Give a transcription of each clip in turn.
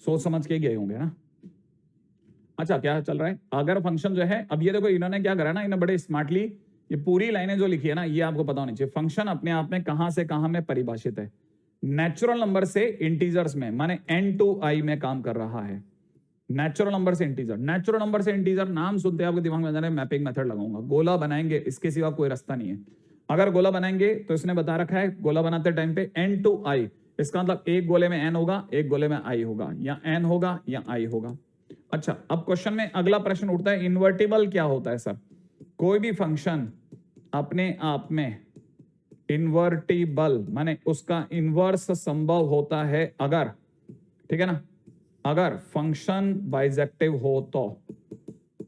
सोच समझ के गए होंगे ना। अच्छा क्या चल रहा है, अगर फंक्शन जो है, अब ये देखो इन्होंने क्या करा ना, इन्होंने बड़े स्मार्टली ये पूरी लाइनें जो लिखी है ना, ये आपको पता होनी चाहिए। फंक्शन अपने आप में कहां से कहां में परिभाषित है, नेचुरल नंबर से इंटीजर्स में, माने n to i में काम कर रहा है। नेचुरल नंबर से इंटीजर, नेचुरल नंबर से इंटीजर नाम सुनते आपके दिमाग में जाने मैपिंग मेथड लगाऊंगा, गोला बनाएंगे, इसके सिवा कोई रास्ता नहीं है। अगर गोला बनाएंगे तो इसने बता रखा है गोला बनाते टाइम पे n to i, इसका मतलब एक गोले में n होगा, एक गोले में i होगा, या n होगा या i होगा। अच्छा अब क्वेश्चन में अगला प्रश्न उठता है, इन्वर्टिबल क्या होता है सर? कोई भी फंक्शन अपने आप में इन्वर्टिबल माने उसका इन्वर्स संभव होता है अगर, ठीक है ना, अगर फंक्शन बाइजेक्टिव हो तो,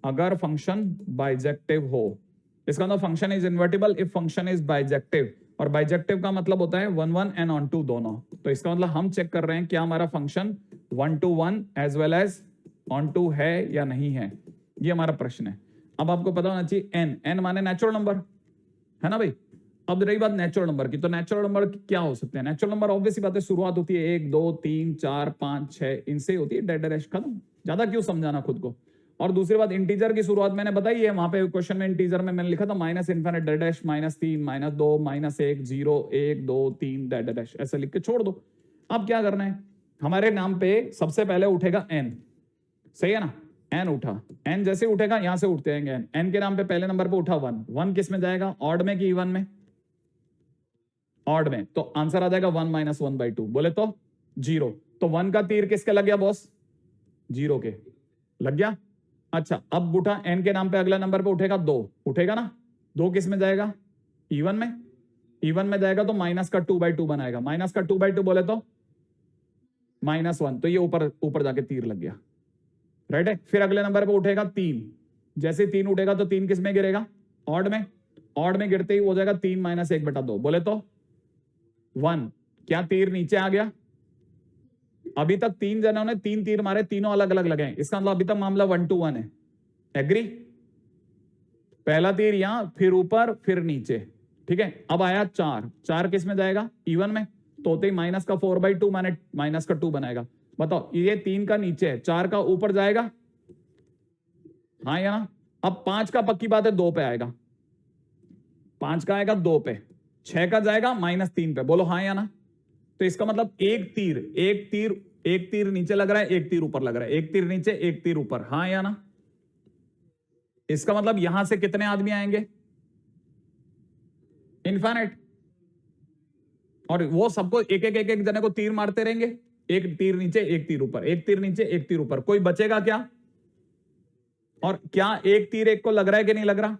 अगर फंक्शन बाइजेक्टिव हो, इसका मतलब function is invertible if function is bijective, और बाइजेक्टिव का मतलब होता है 1 1 एंड ऑन टू दोनों। तो इसका मतलब हम चेक कर रहे हैं क्या हमारा function 1 to 1 as well as onto है या नहीं है, ये हमारा प्रश्न है। अब आपको पता होना चाहिए n माने नेचुरल नंबर है ना भाई। अब रही बात नेचुरल नंबर की, तो नेचुरल नंबर क्या हो सकते हैं? नेचुरल नंबर ऑब्वियसली बात है, शुरुआत होती है 1 2 3 4 5 6 इनसे होती है, डेड डैश खत्म, ज्यादा क्यों समझाना खुद को। और दूसरी बात इंटीजर की शुरुआत मैंने बताई है, वहां पे क्वेश्चन में इंटीजर में मैंने लिखा था minus infinite dead dash -3 -2 -1 0 1 2 3 dead dash, ऐसे लिख के छोड़ दो। अब क्या करना है, हमारे नाम पे सबसे पहले उठेगा n, सही है ना, n उठा, n जैसे उठेगा यहां से उठते हैं n के नाम पे पहले नंबर पे उठा 1, 1 किस में जाएगा, ऑड में कि इवन में? ऑड में, तो आंसर आ जाएगा 1 - 1/2, बोले तो 0। तो 1 का तीर किसके लग गया बॉस? 0 के लग गया। अच्छा अब उठा n के नाम पे अगला नंबर पे उठेगा 2, उठेगा ना, 2 किस में जाएगा, इवन में, इवन में जाएगा तो माइनस का 2/2 बनाएगा, माइनस का 2/2 बोले तो -1, तो ये ऊपर ऊपर जाके तीर लग गया, राइट है। फिर अगले नंबर पे उठेगा 3, जैसे 3 उठेगा तो 3 किस में गिरेगा, ऑड में, ऑड में गिरते ही हो जाएगा 3 - 1/2, बोले तो 1, क्या तीर नीचे आ गया? अभी तक 3 जनों ने 3 तीर मारे, तीनों अलग अलग लगे, इसका मतलब अभी तक मामला 1 to 1 है, एग्री? पहला तीर यहां, फिर ऊपर, फिर नीचे, ठीक है। अब आया 4, 4 किस में जाएगा, इवन में, तो होते ही माइनस का 4/2 माने माइनस का 2 बनाएगा। बताओ ये 3 का नीचे है, 4 का ऊपर जाएगा, हाँ या ना? अब 5 का पक्की बात है 2 पे आएगा, 5 का आएगा 2 पे, 6 का जाएगा -3 पे, बोलो हाँ या ना? तो इसका मतलब एक तीर नीचे लग रहा है, एक तीर ऊपर लग रहा है, एक तीर नीचे एक तीर ऊपर, हाँ या ना? इसका मतलब यहां से कितने आदमी आएंगे, इनफाइनाइट, और वो सबको एक एक एक एक जने को तीर मारते रहेंगे, एक तीर नीचे एक तीर ऊपर, एक तीर नीचे एक तीर ऊपर, कोई बचेगा क्या? और क्या एक तीर एक को लग रहा है कि नहीं लग रहा?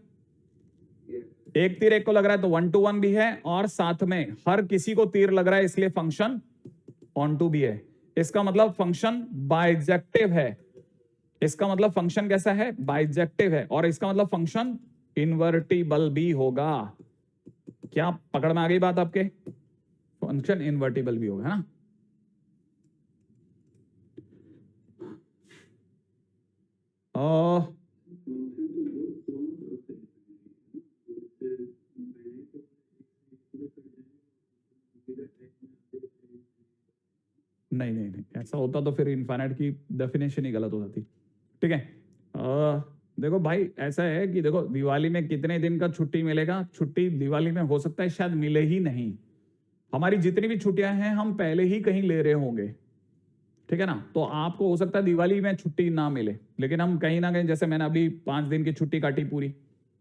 एक तीर एक को लग रहा है तो 1 to 1 भी है, और साथ में हर किसी को तीर लग रहा है, इसलिए फंक्शन ऑन टू भी है। इसका मतलब फंक्शन बाइजेक्टिव है, इसका मतलब फंक्शन कैसा है, बाइजेक्टिव है, और इसका मतलब फंक्शन इन्वर्टिबल भी होगा। क्या पकड़ में आ गई बात आपके? फंक्शन इन्वर्टिबल भी होगा, है ना? नहीं नहीं नहीं, ऐसा होता तो फिर इनफाइनाइट की डेफिनेशन ही गलत हो जाती, ठीक है। देखो भाई ऐसा है कि देखो दिवाली में कितने दिन का छुट्टी मिलेगा, छुट्टी दिवाली में हो सकता है शायद मिले ही नहीं, हमारी जितनी भी छुट्टियां हैं हम पहले ही कहीं ले रहे होंगे, ठीक है ना। तो आपको हो सकता है दिवाली में छुट्टी ना मिले, लेकिन हम कहीं ना कहीं, जैसे मैंने अभी 5 दिन की छुट्टी काटी पूरी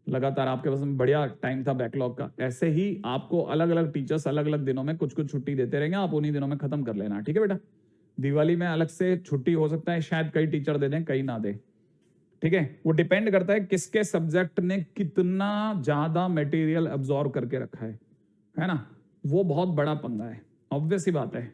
लगातार, आपके पास में बढ़िया टाइम था बैकलॉग का, ऐसे ही आपको अलग अलग टीचर्स अलग अलग दिनों में कुछ कुछ छुट्टी देते रहेंगे, आप उन्हीं दिनों में खत्म कर लेना, ठीक है बेटा। दिवाली में अलग से छुट्टी हो सकता है, शायद कई टीचर दे दें कई ना दे, ठीक है। वो डिपेंड करता है किसके सब्जेक्ट ने कितना ज्यादा मटेरियल अब्सॉर्ब करके रखा है ना, वो बहुत बड़ा पंगा है, ऑब्वियस ही बात है।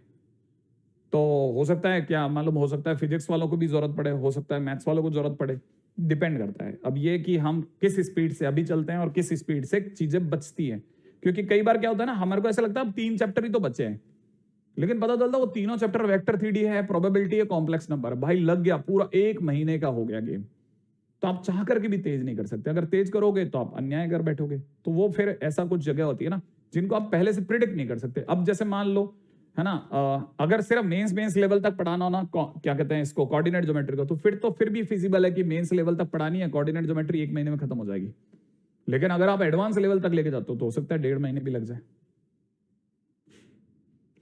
तो हो सकता है, क्या मालूम, हो सकता है फिजिक्स वालों को भी जरूरत पड़े, हो सकता है मैथ्स वालों को जरूरत पड़े, डिपेंड करता है। अब ये कि हम किस स्पीड से अभी चलते हैं और किस स्पीड से चीजें बचती हैं, क्योंकि कई बार क्या होता है ना, हमारे को ऐसा लगता है अब 3 चैप्टर ही तो बचे हैं, लेकिन पता चलता वो तीनों चैप्टर वेक्टर 3D है, प्रोबेबिलिटी है, कॉम्प्लेक्स नंबर, भाई लग गया पूरा 1 महीने का हो गया गेम। तो आप चाह करके भी तेज नहीं कर सकते, अगर तेज करोगे तो आप अन्याय कर बैठोगे। तो वो फिर ऐसा कुछ जगह होती है ना जिनको आप पहले से प्रिडिक्ट नहीं कर सकते। अब जैसे मान लो है ना, अगर सिर्फ मेंस लेवल तक पढ़ाना हो ना, क्या कहते हैं इसको, कोऑर्डिनेट ज्योमेट्री को, तो फिर भी फिजिबल है कि मेंस लेवल तक पढ़ानी है, कोऑर्डिनेट ज्योमेट्री 1 महीने में खत्म हो जाएगी। लेकिन अगर आप एडवांस लेवल तक लेके जाते हो तो हो सकता है 1.5 महीने भी लग जाए।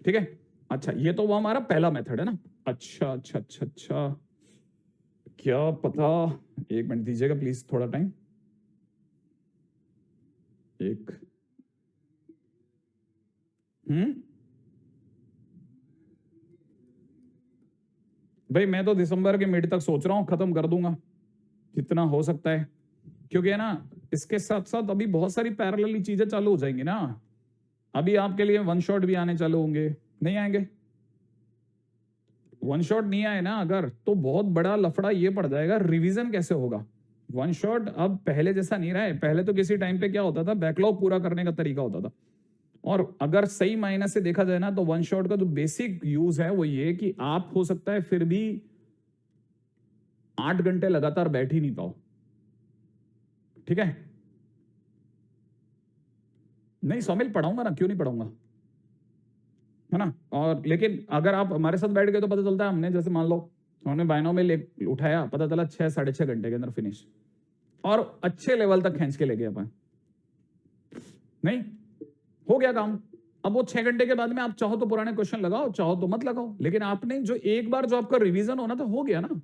ठीक है, अच्छा ये तो वो हमारा पहला मेथड है ना। अच्छा अच्छा अच्छा अच्छा, क्या पता, 1 मिनट दीजिएगा प्लीज, थोड़ा टाइम। एक भाई मैं तो दिसंबर के मिड तक सोच रहा हूं खत्म कर दूंगा जितना हो सकता है, क्योंकि है ना इसके साथ साथ अभी बहुत सारी पैरेलल चीजें चालू हो जाएंगी ना। अभी आपके लिए वन शॉट भी आने चालू होंगे, नहीं आएंगे? वन शॉट नहीं आए ना अगर, तो बहुत बड़ा लफड़ा ये पड़ जाएगा, रिवीजन कैसे होगा। वन शॉट अब पहले जैसा नहीं रहा है। पहले तो किसी टाइम पे क्या होता था, बैकलॉग पूरा करने का तरीका होता था। और अगर सही मायने से देखा जाए ना, तो वन शॉट का जो बेसिक यूज है वो ये कि आप हो सकता है फिर भी 8 घंटे लगातार बैठ ही नहीं पाओ। ठीक है, नहीं सौमिल पढ़ाऊंगा ना, क्यों नहीं पढ़ाऊंगा, है ना। और लेकिन अगर आप हमारे साथ बैठ गए तो पता चलता है, हमने जैसे मान लो हमने बाइनों में ले उठाया, पता चला 6-6.5 घंटे के अंदर फिनिश, और अच्छे लेवल तक खींच के ले गए अपन, नहीं हो गया काम। अब वो 6 घंटे के बाद में आप चाहो तो पुराने क्वेश्चन लगाओ, चाहो तो मत लगाओ, लेकिन आपने जो एक बार जो आपका रिवीजन होना था हो गया ना।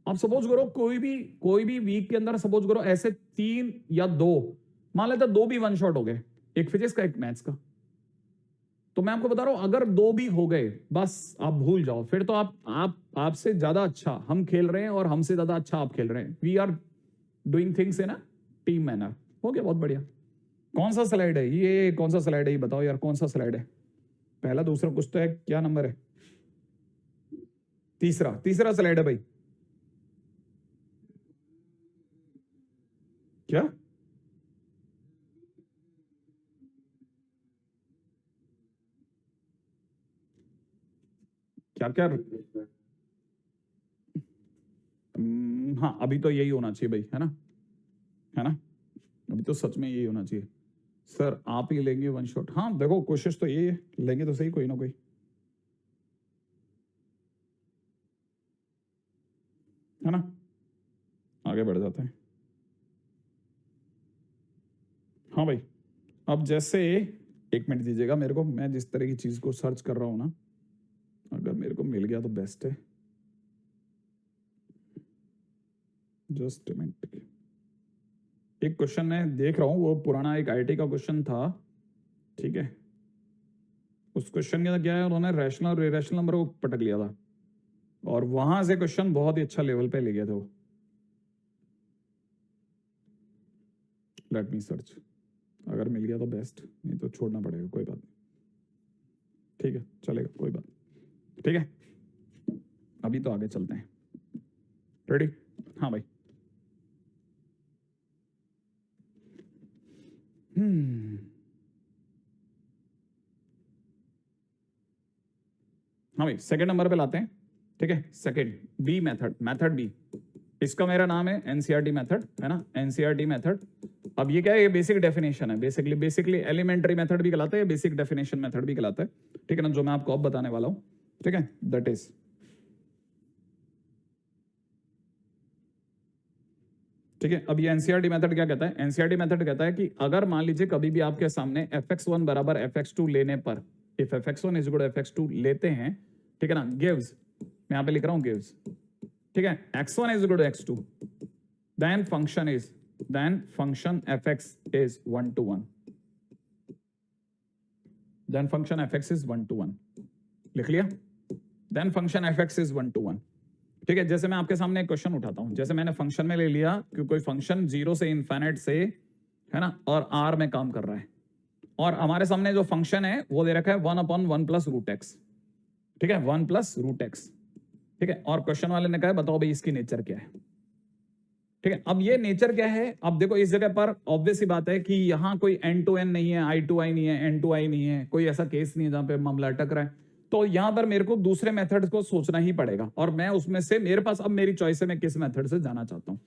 आप सपोज करो कोई भी वीक के अंदर सपोज करो ऐसे 3 या 2, मान लेते 2 भी वन शॉट हो गए, एक फिजिक्स का एक मैथ्स का, तो मैं आपको बता रहा हूं अगर 2 भी हो गए बस आप भूल जाओ, फिर तो आपसे ज्यादा अच्छा हम खेल रहे हैं और हमसे ज्यादा अच्छा आप खेल रहे हैं। We are doing things in a team manner. हो गया, बहुत बढ़िया। कौन सा स्लाइड है ये, कौन सा स्लाइड है ये बताओ यार, कौन सा स्लाइड है? पहला दूसरा कुछ तो है, क्या नंबर है? तीसरा स्लाइड है भाई। क्या क्या क्या हाँ अभी तो यही होना चाहिए भाई, है ना, है ना, अभी तो सच में यही होना चाहिए। सर आप ही लेंगे वन शॉट? हाँ देखो कोशिश तो यही है, लेंगे तो सही कोई ना कोई, है ना। आगे बढ़ जाते हैं। हाँ भाई, अब जैसे 1 मिनट दीजिएगा मेरे को, मैं जिस तरह की चीज को सर्च कर रहा हूं ना, अगर मेरे को मिल गया तो बेस्ट है। जस्ट मिनट, एक क्वेश्चन मैं देख रहा हूँ, वो पुराना एक आईटी का क्वेश्चन था, ठीक है। उस क्वेश्चन के अंदर क्या है, उन्होंने रैशनल और इरेशनल नंबर को पटक लिया था, और वहां से क्वेश्चन बहुत ही अच्छा लेवल पे ले गए थे वो। लेट मी सर्च, अगर मिल गया तो बेस्ट, नहीं तो छोड़ना पड़ेगा, कोई बात नहीं। ठीक है चलेगा, कोई बात, ठीक है। अभी तो आगे चलते हैं, रेडी? हाँ भाई। हाँ भाई, सेकंड नंबर पे लाते हैं, ठीक है। सेकंड बी मेथड बी, इसका मेरा नाम है एनसीईआरटी मेथड, है ना, एनसीईआरटी मेथड। अब ये क्या है, ये बेसिक डेफिनेशन है, बेसिकली एलिमेंट्री मेथड भी कहलाता है, बेसिक डेफिनेशन मेथड भी कहलाता है, ठीक है ना, जो मैं आपको अब बताने वाला हूं, ठीक है। दैट इज, ठीक है। अब ये एनसीईआरटी मेथड क्या कहता है? एनसीईआरटी मेथड कहता है कि अगर मान लीजिए कभी भी आपके सामने fx1 बराबर fx2 लेने पर, if fx1 is equal to fx2 लेते हैं, ठीक है ना, गिव्स, मैं यहां पे लिख रहा हूं गिव्स, ठीक है, x1 is equal to x2, then function fx is 1 to 1, then function fx is 1 to 1, लिख लिया, then function fx is 1 to 1, ठीक है। जैसे मैं आपके सामने एक क्वेश्चन उठाता हूं, जैसे मैंने फंक्शन में ले लिया कि कोई फंक्शन 0 से इनफाइनाइट से, है ना, और r में काम कर रहा है, और हमारे सामने जो फंक्शन है वो दे रखा है 1/1 प्लस रूट एक्स, ठीक है, 1 प्लस रूट एक्स, ठीक है। और क्वेश्चन वाले ने कहा बताओ भाई इसकी नेचर क्या है, ठीक है। अब ये नेचर क्या है, अब देखो इस जगह पर ऑब्वियस ही बात है कि यहां कोई n to n नहीं है, i to i नहीं है, n to i नहीं है, कोई ऐसा केस नहीं है जहां पे मामला अटक रहा है, तो यहां पर मेरे को दूसरे मेथड को सोचना ही पड़ेगा, और मैं उसमें से, मेरे पास अब मेरी चॉइस है मैं किस मेथड से जाना चाहता हूं।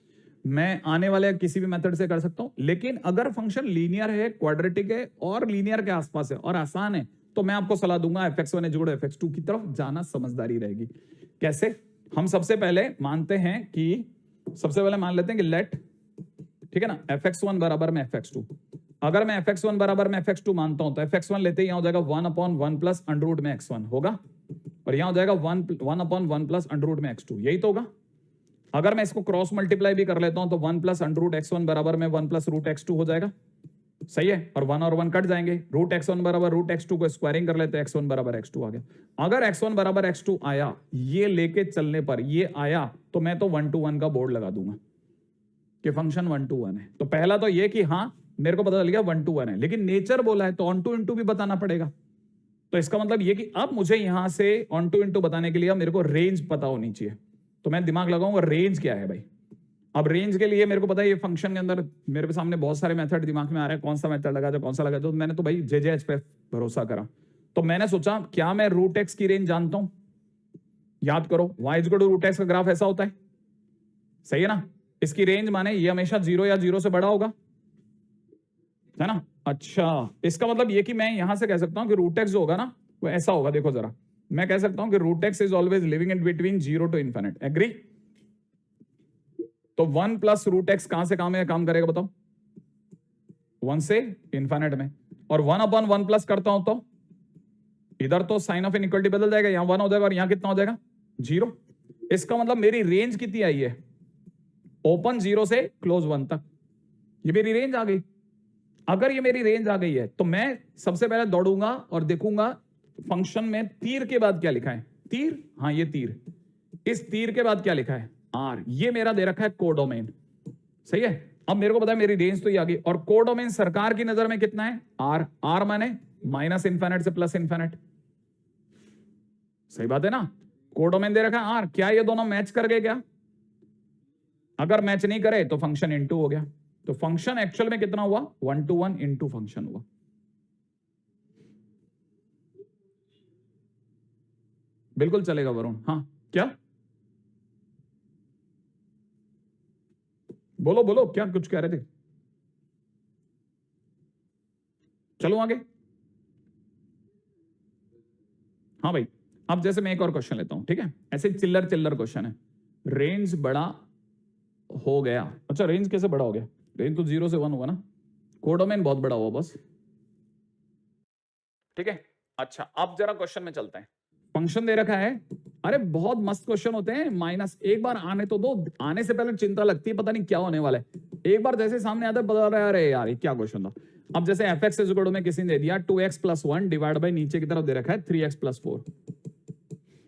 मैं आने वाले किसी भी मेथड से कर सकता हूं, लेकिन अगर फंक्शन लीनियर है, क्वाड्रेटिक है और लीनियर के आसपास है और आसान है, तो मैं आपको सलाह दूंगा fx1 is equal to fx2 की तरफ जाना समझदारी रहेगी। कैसे? हम सबसे पहले मानते हैं कि सबसे पहले मान लेते हैं कि लेट, ठीक है ना, fx1 बराबर में fx2। अगर मैं fx1 बराबर में fx2 मानता हूं तो fx1 लेते ही यहां हो जाएगा 1/1 प्लस अंडर रूट में x1 होगा, और यहां हो जाएगा 1/1 प्लस अंडर रूट में x2, यही तो होगा। अगर मैं इसको क्रॉस मल्टीप्लाई भी कर लेता हूं तो 1 प्लस अंडर रूट x1 बराबर में 1 प्लस रूट x2 हो जाएगा, सही है, और 1 और 1 कट जाएंगे, रूट x1 बराबर रूट x2 को स्क्वायरिंग कर लेते हैं, x1 बराबर x2 आ गया। अगर x1 बराबर x2 आया, ये लेके चलने पर ये आया, तो मैं तो 1 to 1 का बोर्ड लगा दूंगा कि फंक्शन 1 to 1 है। तो पहला तो ये कि हाँ मेरे को पता चल गया 1 to 1 है, लेकिन नेचर बोला है तो ऑन टू इनटू भी बताना पड़ेगा। तो इसका मतलब ये कि अब मुझे यहां से ऑन टू इनटू बताने के लिए मेरे को रेंज पता होनी चाहिए, तो मैं दिमाग लगाऊंगा रेंज क्या है भाई। अब रेंज के लिए मेरे को पता है ये फंक्शन के अंदर मेरे सामने बहुत सारे मेथड दिमाग में आ रहे हैं, कौन सा मेथड लगा दो कौन सा लगा दो, तो मैंने तो भाई JJH पे भरोसा करा। तो मैंने सोचा क्या मैं रूट एक्स की रेंज जानता हूं? याद करो y is equal to root x का ग्राफ ऐसा होता है, सही है ना। इसकी रेंज माने ये हमेशा 0 या 0 से बड़ा होगा, है ना। अच्छा, इसका मतलब ये कि मैं यहां से कह सकता हूं कि रूट एक्स जो होगा ना वो ऐसा होगा। देखो जरा, मैं कह सकता हूं कि root x is always living in between 0 to infinite. Agree? तो 1 प्लस रूट एक्स कहां से कहां में काम करेगा बताओ? 1 से इन्फिनिट में। और 1/1 प्लस करता हूं तो इधर तो साइन ऑफ इनइक्वालिटी बदल जाएगा, यहां 1 हो जाएगा और यहां कितना हो जाएगा 0। इसका मतलब मेरी रेंज कितनी आई है? ओपन 0 से क्लोज 1 तक, ये मेरी रेंज आ गई। अगर ये मेरी रेंज आ गई है तो मैं सबसे पहले दौड़ूंगा और देखूंगा फंक्शन में तीर के बाद क्या लिखा है। तीर, हाँ ये तीर, इस तीर के बाद क्या लिखा है? आर। ये मेरा दे रखा है कोडोमेन, सही है। अब मेरे को पता है मेरी रेंज तो ये आ गई, और कोडोमेन सरकार की नजर में कितना है? आर। आर माने माइनस इन्फिनिट से प्लस इन्फिनिट, सही बात है ना। कोडोमेन दे रखा है आर। क्या ये दोनों मैच कर गए क्या? अगर मैच नहीं करे तो फंक्शन इनटू हो गया। तो फंक्शन एक्चुअल में कितना हुआ? 1 to 1 इनटू फंक्शन हुआ। बिल्कुल चलेगा वरुण। हाँ क्या? बोलो बोलो, क्या कुछ कह रहे थे? चलो आगे। हाँ भाई, अब जैसे मैं एक और क्वेश्चन लेता हूं, ठीक है, ऐसे चिल्लर चिल्लर क्वेश्चन है। रेंज बड़ा हो गया। अच्छा, रेंज कैसे बड़ा हो गया? रेंज तो 0 से 1 हुआ ना, कोडोमेन बहुत बड़ा हुआ बस, ठीक है। अच्छा, अब जरा क्वेश्चन में चलते हैं। फंक्शन दे रखा है, अरे बहुत मस्त क्वेश्चन होते हैं। माइनस एक बार आने तो दो, आने से पहले चिंता लगती है पता नहीं क्या होने वाला है। एक बार जैसे सामने आता है पता रहा है अरे यार ये क्या क्वेश्चन था। अब जैसे fx इज इक्वल टू में किसी ने दे दिया 2x + 1 डिवाइड बाय नीचे की तरफ दे रखा है 3x + 4,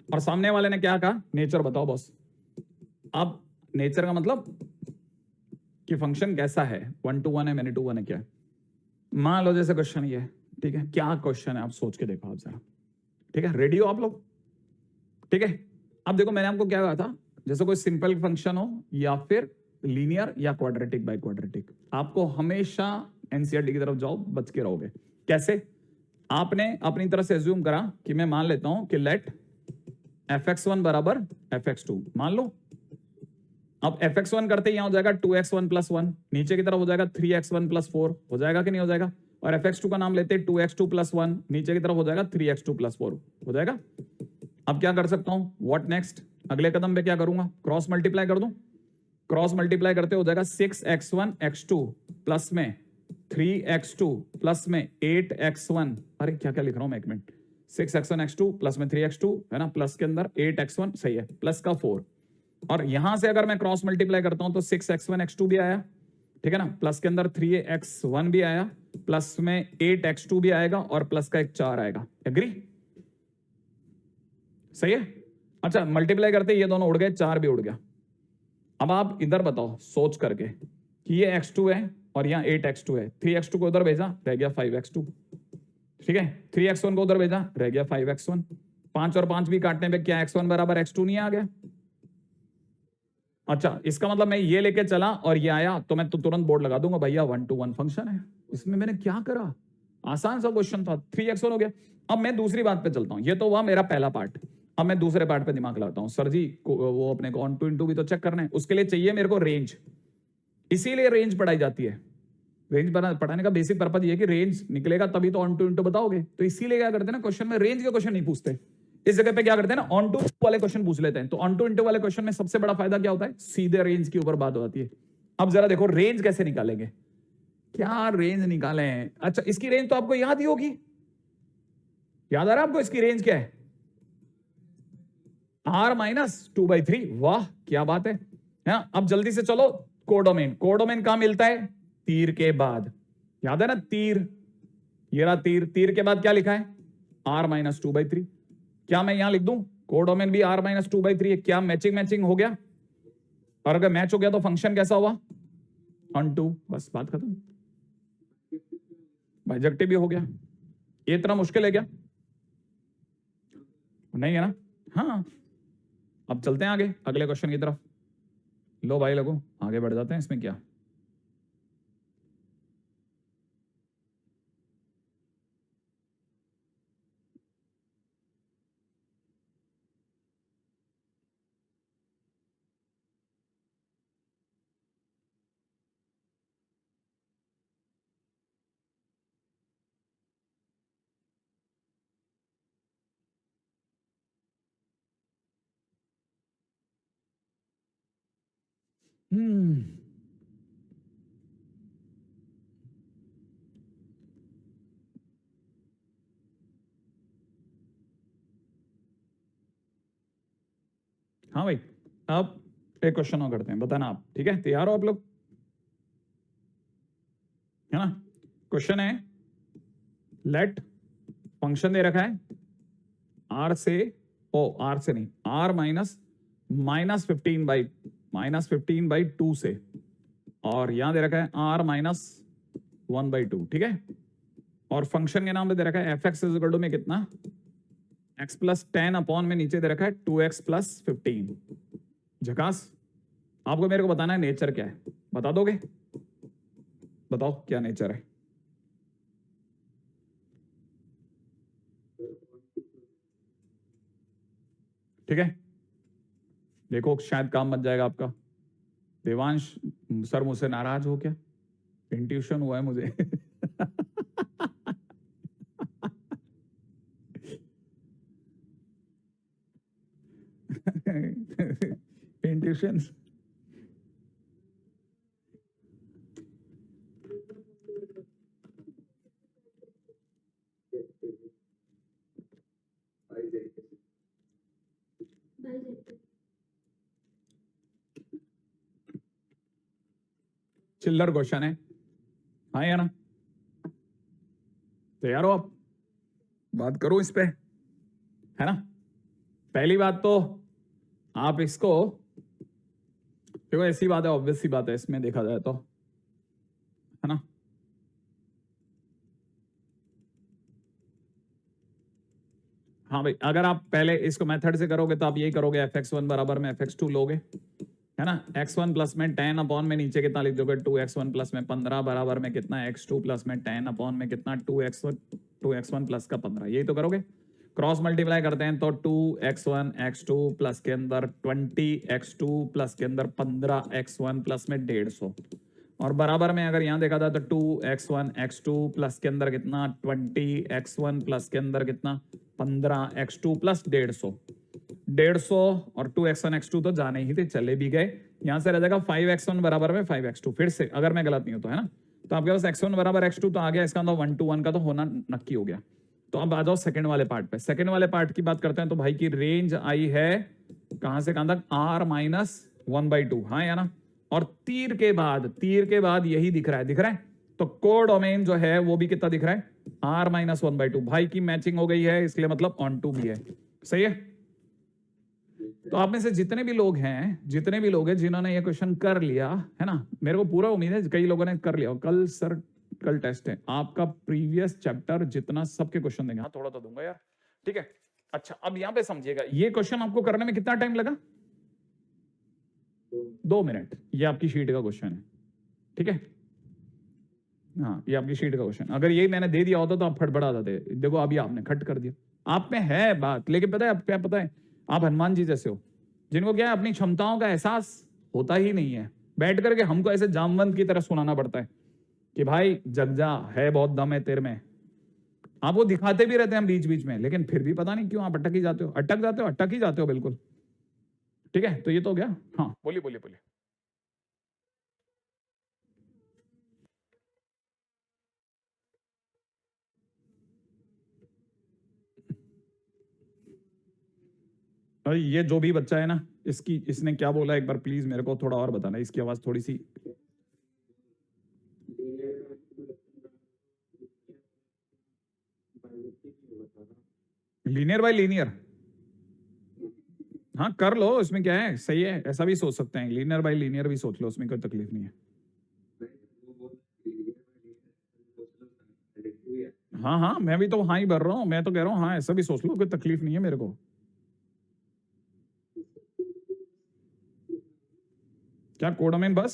और सामने वाले ने क्या कहा? नेचर बताओ बॉस। अब नेचर का मतलब कि फंक्शन कैसा है, 1 to 1 है, मैनी टू 1 है, क्या है? मान लो जैसे क्वेश्चन ये है, ठीक है, क्या क्वेश्चन है आप सोच के देखो आप जरा, ठीक है, रेडी हो आप लोग? ठीक है, अब देखो मैंने आपको क्या कहा था, जैसे कोई सिंपल फंक्शन हो या फिर लीनियर या क्वाड्रेटिक बाय क्वाड्रेटिक, आपको हमेशा एनसीईआरटी की तरफ जाओ, बच के रहोगे। कैसे? आपने अपनी तरफ से एज्यूम करा कि मैं मान लेता हूं कि लेट fx1 बराबर fx2 मान लो। अब fx1 करते ही यहां हो जाएगा 2x1 + 1, नीचे की तरफ हो जाएगा 3x1 + 4, हो जाएगा कि नहीं हो जाएगा? और fx2 का नाम लेते हैं 2x2 + 1, नीचे की तरफ हो जाएगा 3x2 + 4, हो जाएगा। अब क्या कर सकता हूं? What next? अगले कदम पे क्या करूंगा? क्रॉस मल्टीप्लाई कर दूं। क्रॉस मल्टीप्लाई करते हो जाएगा 6x1 x2 प्लस में 3x2 प्लस में 8x1, अरे क्या क्या लिख रहा हूं मैं, एक मिनट, 6x1 x2 प्लस में 3x2 है ना, प्लस के अंदर 8x1, सही है, प्लस का 4, और यहां से अगर मैं क्रॉस मल्टीप्लाई करता हूं तो 6x1 x2 भी आया, ठीक है ना, प्लस के अंदर 3x1 भी आया, प्लस में 8x2 भी आएगा, और प्लस का एक 4 आएगा। एग्री? सही है। अच्छा, मल्टीप्लाई करते ये दोनों उड़ गए, 4 भी उड़ गया। अब आप इधर बताओ सोच करके कि ये x2 है और यहाँ 8x2 है, 3x2 को उधर भेजा, रह गया 5x2, ठीक है, 3x1 को उधर भेजा, रह गया 5x1, 5 और 5 भी काटने पे क्या x1 बराबर x2 नहीं आ गया? अच्छा, इसका मतलब मैं ये लेके चला और ये आया तो मैं तो तुरंत बोर्ड लगा दूंगा भैया 1 to 1 फंक्शन है। इसमें मैंने क्या करा? आसान सा क्वेश्चन था, 3x1 हो गया। अब मैं दूसरी बात पे चलता हूं, ये तो हुआ मेरा पहला पार्ट। अब मैं दूसरे पार्ट पे दिमाग लगाता हूं। सर जी वो अपने को ऑन टू इनटू भी तो चेक करना है, उसके लिए चाहिए मेरे को रेंज, इसीलिए रेंज पढ़ाई जाती है। रेंज पढ़ाने का बेसिक पर्पज ये है कि रेंज निकलेगा तभी तो ऑन टू इंटू बताओगे। तो इसीलिए क्या करते हैं ना, क्वेश्चन में रेंज के क्वेश्चन नहीं पूछते, इस जगह पे क्या करते हैं ना, ऑन टू वाले क्वेश्चन पूछ लेते हैं। तो ऑन टू इंटू वाले क्वेश्चन में सबसे बड़ा फायदा क्या होता है, सीधे रेंज के ऊपर बात होती है। अब जरा देखो रेंज कैसे निकालेंगे, क्या रेंज निकाले। अच्छा इसकी रेंज तो आपको याद ही होगी, याद आ रहा है आपको इसकी रेंज क्या है, R-2/3। वाह क्या बात है। अब जल्दी से चलो कोडोमेन, कोडोमेन कहां मिलता है, तीर के बाद, याद है ना तीर, ये रहा तीर, तीर के बाद क्या लिखा है R-2/3। क्या मैं यहां लिख दूं कोडोमेन भी R-2/3 है, क्या मैचिंग मैचिंग हो गया, और अगर मैच हो गया तो फंक्शन कैसा हुआ, ऑन टू, बस बात खत्म, बाइजेक्टिव भी हो गया। ये इतना मुश्किल है क्या, नहीं है ना। हाँ अब चलते हैं आगे अगले क्वेश्चन की तरफ। लो भाई लगो आगे बढ़ जाते हैं, इसमें क्या। हाँ भाई अब एक क्वेश्चन और करते हैं, बताना आप, ठीक है तैयार हो आप लोग, है ना। क्वेश्चन है लेट फंक्शन दे रखा है आर से, आर से नहीं, आर -15/2 से, और यहां दे रखा है R-1/2, ठीक है। और फंक्शन के नाम पे दे रखा है fx में कितना, x+10 में नीचे दे रखा है 2x+15। झकास। आपको मेरे को बताना है नेचर क्या है, बता दोगे, बताओ क्या नेचर है। ठीक है देखो शायद काम बन जाएगा आपका। देवांश सर मुझसे नाराज हो क्या, इंट्यूशन हुआ है मुझे। इंट्यूशन चिल्लर क्वेश्चन है, हाँ या ना, तैयार हो आप, बात करो इस पे, है ना। पहली बात तो आप इसको देखो, ऐसी बात है, ऑब्वियस सी बात है इसमें देखा जाए तो, है ना। हाँ भाई अगर आप पहले इसको मेथड से करोगे तो आप यही करोगे, fx1 बराबर में fx2 लोगे, है ना। x1 प्लस में 10 अपॉन में नीचे कितना लिख दोगे 2x1 प्लस में 15 बराबर में कितना x2 प्लस में 10 अपॉन में कितना 2x1 प्लस का 15, यही तो करोगे। क्रॉस मल्टीप्लाई करते हैं तो 2x1 x2 प्लस के अंदर 20x2 प्लस के अंदर 15x1 प्लस में 150, और बराबर में अगर यहां देखा था तो 2x1 x2 प्लस के अंदर कितना 20x1 प्लस के अंदर कितना 15x2 प्लस 150 और 2x1 x2 तो जाने ही थे, चले भी गए। यहां से रह जाएगा 5x1 बराबर में 5x2, फिर से अगर मैं गलत नहीं हूं तो, है ना। तो आपके पास x1 बराबर x2 तो आ गया, इसका मतलब 1 to 1 का तो होना नक्की हो गया। तो अब आ जाओ सेकंड वाले पार्ट पे, सेकंड वाले पार्ट की बात करते हैं। तो भाई की रेंज आई है कहां से कहां तक, R-1/2, हाँ या ना। और तीर के बाद यही दिख रहा है, तो कोडोमेन जो है वो भी कितना दिख रहा है R-1/2। भाई की मैचिंग हो गई है, इसलिए मतलब ऑन टू भी है, सही है। तो आप में से जितने भी लोग हैं जिन्होंने ये क्वेश्चन कर लिया है ना, मेरे को पूरा उम्मीद है कई लोगों ने कर लिया। कल सर कल टेस्ट है आपका, प्रीवियस चैप्टर जितना सबके क्वेश्चन देंगे, हाँ थोड़ा तो दूंगा यार, ठीक है। अच्छा अब यहां पे समझिएगा, ये क्वेश्चन आपको करने में कितना टाइम लगा, 2 मिनट। ये आपकी शीट का क्वेश्चन है, ठीक है। हाँ ये आपकी शीट का क्वेश्चन, अगर यही मैंने दे दिया होता तो आप फटफड़ा जाते। देखो अभी आपने खट कर दिया, आप में है बात, लेकिन पता है आप क्या, पता है आप हनुमान जी जैसे हो, जिनको क्या है अपनी क्षमताओं का एहसास होता ही नहीं है, बैठ करके हमको ऐसे जामवंत की तरह सुनाना पड़ता है। कि भाई जग जा, है बहुत दम है तेरे में। आप वो दिखाते भी रहते हैं हम बीच बीच में, लेकिन फिर भी पता नहीं क्यों आप अटक ही जाते हो, अटक जाते हो, अटक ही जाते हो बिल्कुल। ठीक है, तो ये तो हो गया। हाँ बोलिए बोलिए बोलिए। अरे ये जो भी बच्चा है ना, इसने क्या बोला एक बार प्लीज मेरे को थोड़ा और बताना, इसकी आवाज थोड़ी सी। लीनियर बाय लीनियर, हाँ कर लो, इसमें क्या है, सही है, ऐसा भी सोच सकते हैं, लीनियर बाय लीनियर भी सोच लो, उसमें कोई तकलीफ नहीं है। हाँ हाँ, मैं भी तो हाँ ही भर रहा हूँ, मैं तो कह रहा हूँ हाँ ऐसा भी सोच लो, कोई तकलीफ नहीं है मेरे को। क्या कोडामेन बस,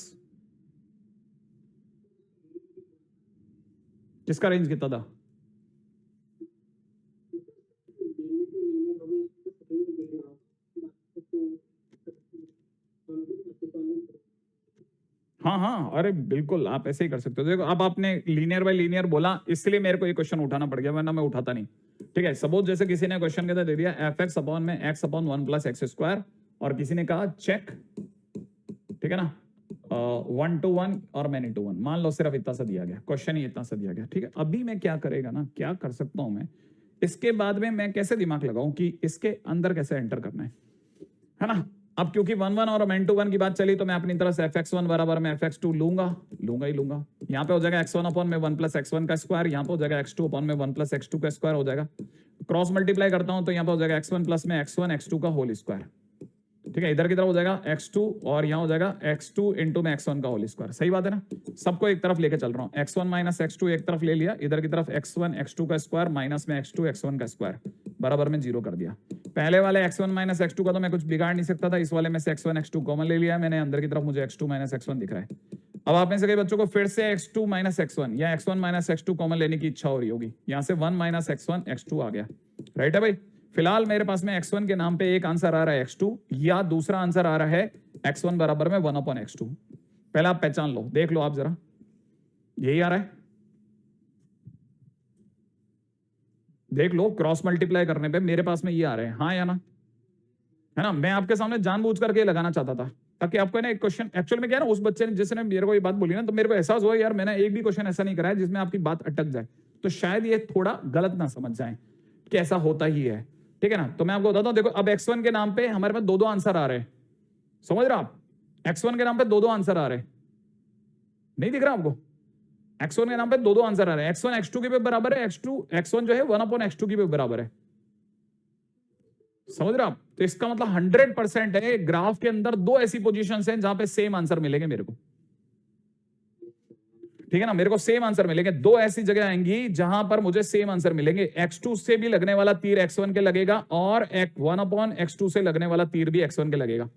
किसका रेंज कितना था? हाँ हाँ, अरे बिल्कुल आप ऐसे ही कर सकते हो। देखो अब आपने लीनियर बाय लीनियर बोला, इसलिए मेरे को ये क्वेश्चन उठाना पड़ गया, वरना मैं उठाता नहीं। ठीक है, सपोज जैसे किसी ने क्वेश्चन के अंदर दे दिया एफ एक्स अपॉन में x upon 1 plus x square, और किसी ने कहा चेक, ठीक है ना, 1 to 1 और मैनी टू 1, मान लो सिर्फ इतना सा दिया गया, क्वेश्चन ही इतना सा दिया गया। ठीक है, अभी मैं क्या करेगा ना, क्या कर सकता हूं मैं, इसके बाद में मैं कैसे दिमाग लगाऊं कि इसके अंदर कैसे एंटर करना है ना। अब क्योंकि 1 1 और मैन टू 1 की बात चली, तो मैं अपनी तरफ से fx1 बराबर में fx2 लूंगा, ही लूंगा। यहाँ पे हो जाएगा x1 अपॉन में 1 प्लस x1 का स्क्वायर, यहाँ पे हो जाएगा x2 अपॉन में 1 प्लस x2 का स्क्वायर हो जाएगा। क्रॉस मल्टीप्लाई करता हूं तो यहाँ पे हो जाएगा x1 प्लस में x1 x2 का होल स्क्वायर। ठीक है, इधर की तरफ हो जाएगा x2 और यहाँ हो जाएगा x2 इंटू में x1 का होल स्क्वायर। सही बात है ना, सबको एक तरफ लेके चल रहा हूँ, x1 माइनस x2 एक तरफ ले लिया, इधर की तरफ x1 x2 का स्क्वायर माइनस में x2 x1 का स्क्वायर बराबर में 0 कर दिया। पहले वाले x1 माइनस x2 का तो मैं कुछ बिगाड़ नहीं सकता था, इस वाले में से x1 x2 कॉमन ले लिया मैंने, अंदर की तरफ मुझे x2 माइनस x1 दिख रहा है। अब आप में से कई बच्चों को फिर से x2 माइनस x1 या x1 माइनस x2 कॉमन लेने की इच्छा हो रही होगी, यहाँ से 1 माइनस x1 x2 आ गया, राइट है भाई। फिलहाल मेरे पास में x1 के नाम पे एक आंसर आ रहा है x2, या दूसरा आंसर आ रहा है x1 बराबर में 1 अपॉन x2। पहला आप पहचान लो, देख लो आप जरा, यही आ रहा है, देख लो, क्रॉस मल्टीप्लाई करने पे मेरे पास में ये आ रहे हैं, हाँ या ना, है ना। मैं आपके सामने जानबूझ करके लगाना चाहता था, ताकि आपको ना एक क्वेश्चन, एक्चुअल में क्या है ना, उस बच्चे ने जिसने मेरे को ये बात बोली ना, तो मेरे को एहसास हुआ यार मैंने एक भी क्वेश्चन ऐसा नहीं कराया जिसमें आपकी बात अटक जाए, तो शायद ये थोड़ा गलत ना समझ जाए कि ऐसा होता ही है। ठीक है ना, तो मैं आपको बताता हूं, देखो अब x1 के नाम पे हमारे पास दो आंसर आ रहे हैं, समझ रहे हो आप, x1 के नाम पे दो आंसर आ रहे हैं, नहीं दिख रहा आपको, x1 के नाम पे दो आंसर आ रहे हैं, x1 x2 के बराबर है, x1 जो है 1 अपॉन x2 के बराबर है, समझ रहे हो आप। तो इसका मतलब 100% है, ग्राफ के अंदर दो ऐसी पोजीशंस हैं जहां पे सेम आंसर मिलेंगे मेरे को, ठीक है ना, मेरे को सेम आंसर मिलेंगे, दो ऐसी जगह आएंगी जहां पर मुझे सेम आंसर मिलेंगे, x2 से भी लगने वाला तीर x1 के लगेगा, और 1 अपॉन x2 से लगने वाला तीर भी x1 के लगेगा।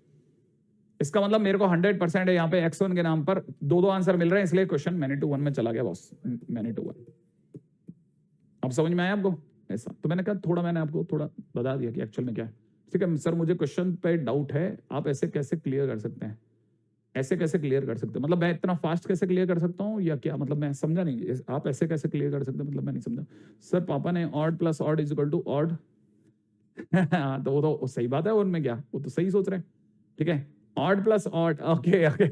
इसका मतलब मेरे को 100% है, यहाँ पे x1 के नाम पर दो आंसर मिल रहे हैं, इसलिए क्वेश्चन मैनी टू 1 में चला गया बॉस, मैनी टू 1। अब समझ में आया आपको, ऐसा तो मैंने कहा थोड़ा, मैंने आपको थोड़ा बता दिया कि एक्चुअल में क्या है। ठीक है सर, मुझे क्वेश्चन पे डाउट है, आप ऐसे कैसे क्लियर कर सकते हैं, ऐसे कैसे क्लियर कर सकते हैं, मतलब मैं इतना फास्ट कैसे क्लियर कर सकता हूँ, या क्या मतलब, मैं समझा नहीं, आप ऐसे कैसे क्लियर कर सकते हैं, मतलब मैं नहीं समझा। सर पापा ने odd plus odd is equal to odd, तो वो तो सही बात है, उनमें क्या, वो तो सही सोच रहे हैं। ठीक है, odd plus odd, okay okay,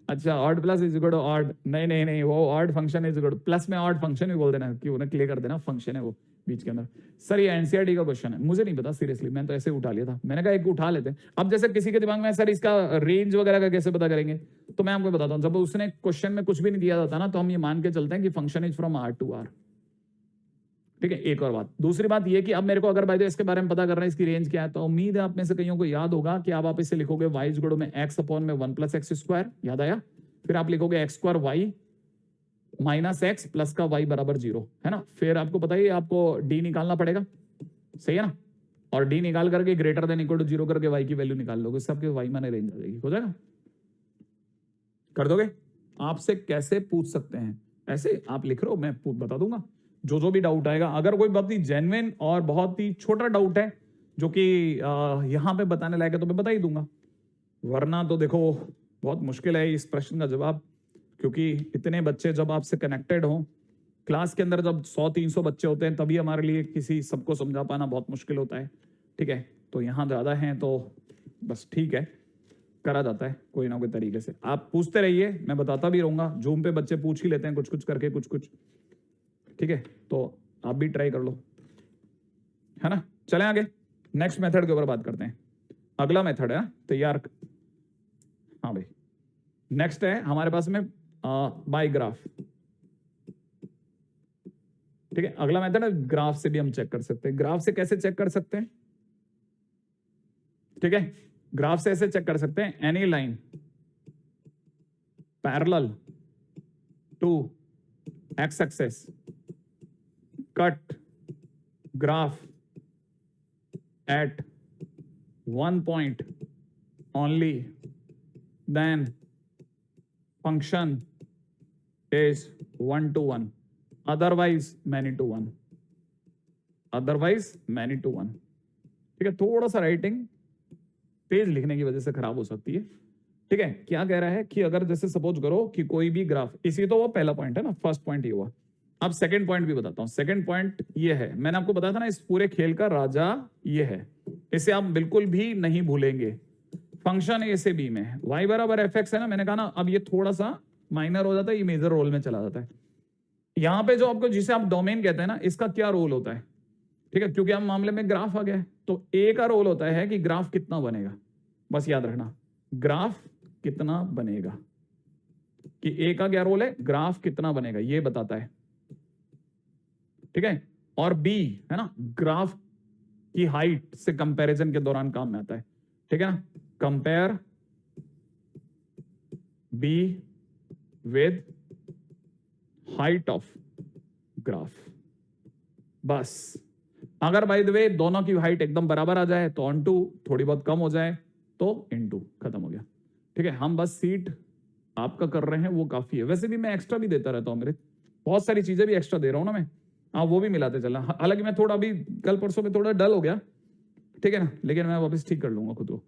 अच्छा odd plus is equal to odd, नहीं नहीं नहीं, वो odd function is equal to plus में ऑड फंक्शन भी बोल देना, क्यों ना क्लियर कर देना, फंक्शन है वो बीच के अंदर। सर ये एनसीईआरटी का क्वेश्चन है, मुझे नहीं पता सीरियसली, मैंने तो ऐसे उठा लिया था, मैंने कहा एक उठा लेते हैं। अब जैसे किसी के दिमाग में सर इसका रेंज वगैरह का कैसे पता करेंगे, तो मैं आपको बताता हूँ, जब उसने क्वेश्चन में कुछ भी नहीं दिया जाता ना, तो हम ये मान के चलते हैं कि function is from R to R. ठीक है, एक और बात, दूसरी बात ये कि अब मेरे को अगर भाई इसके बारे में पता करना है इसकी रेंज क्या है, तो उम्मीद है आप में से कईयों को याद होगा कि अब आप इसे लिखोगे वाई गुणों में एक्स अपॉन में 1 प्लस एक्स स्क्वायर, याद आया, फिर आप लिखोगे x square y minus x plus का वाई बराबर 0, है ना। फिर आपको पता ही, आपको डी निकालना पड़ेगा, सही है ना, और डी निकाल करके ग्रेटर देन इक्वल टू 0 करके वाई की वैल्यू निकाल लोगे, सबके वाई माने रेंज आ जाएगी, हो जाएगा, कर दोगे। आपसे कैसे पूछ सकते हैं, ऐसे आप लिख रहे हो, मैं बता दूंगा जो भी डाउट आएगा। अगर कोई बहुत ही जेन्युइन और बहुत ही छोटा डाउट है जो कि यहां पे बताने लायक है, तो मैं बता ही दूंगा, वरना तो देखो बहुत मुश्किल है इस प्रश्न का जवाब क्योंकि इतने बच्चे जब आपसे कनेक्टेड हों, क्लास के अंदर जब 100-300 बच्चे होते हैं तभी हमारे लिए किसी सबको समझा पाना बहुत मुश्किल होता है, ठीक है। तो यहाँ ज़्यादा हैं तो बस ठीक है, करा जाता है कोई ना कोई तरीके से। आप पूछते रहिए, मैं बताता भी रहूँगा। जूम पे बच्चे पूछ ही लेते हैं कुछ कुछ करके, कुछ कुछ, ठीक है। तो आप भी ट्राई कर लो, है ना। चलें आगे, नेक्स्ट मेथड के ऊपर बात करते हैं। अगला मेथड है तैयार। हाँ भाई, नेक्स्ट है हमारे पास में बाय ग्राफ, ठीक है। अगला मेथड है ग्राफ से भी हम चेक कर सकते हैं। ग्राफ से कैसे चेक कर सकते हैं, ठीक है। ग्राफ से ऐसे चेक कर सकते हैं, any line parallel to x axis cut graph at one point only, then function is 1 to 1, otherwise many to 1, otherwise many to 1, ठीक है। थोड़ा सा राइटिंग तेज लिखने की वजह से खराब हो सकती है, ठीक है। क्या कह रहा है कि अगर जैसे सपोज करो कि कोई भी ग्राफ, इसी तो वो पहला पॉइंट है ना, फर्स्ट पॉइंट ये हुआ। अब सेकंड पॉइंट भी बताता हूं। सेकंड पॉइंट ये है, मैंने आपको बताया था ना, इस पूरे खेल का राजा ये है, इसे आप बिल्कुल भी नहीं भूलेंगे। फंक्शन ए से बी में y बराबर एफ एक्स है ना, मैंने कहा ना, अब ये थोड़ा सा माइनर हो जाता है, ये मेजर रोल में चला जाता है। यहाँ पे जो आपको, जिसे आप डोमेन कहते हैं ना, इसका क्या रोल होता है, ठीक है। क्योंकि हम मामले में ग्राफ आ गया है, तो ए का रोल होता है कि ग्राफ कितना बनेगा। बस याद रखना, ग्राफ कितना बनेगा, कि ए का क्या रोल है, ग्राफ कितना बनेगा ये बताता है, ठीक है। और बी है ना, ग्राफ की हाइट से कंपैरिजन के दौरान काम में आता है, ठीक है ना। Compare be with height of graph. बस अगर बाय द वे दोनों की हाइट एकदम बराबर आ जाए तो ऑन टू, थोड़ी बहुत कम हो जाए तो इनटू, खत्म हो गया, ठीक है। हम बस सीट आपका कर रहे हैं वो काफी है। वैसे भी मैं एक्स्ट्रा भी देता रहता हूं, मेरे बहुत सारी चीजें भी एक्स्ट्रा दे रहा हूं ना मैं, हाँ वो भी मिलाते चला। हालांकि मैं थोड़ा अभी कल परसों में थोड़ा डल हो गया, ठीक है ना, लेकिन मैं वापस ठीक कर लूंगा खुद को,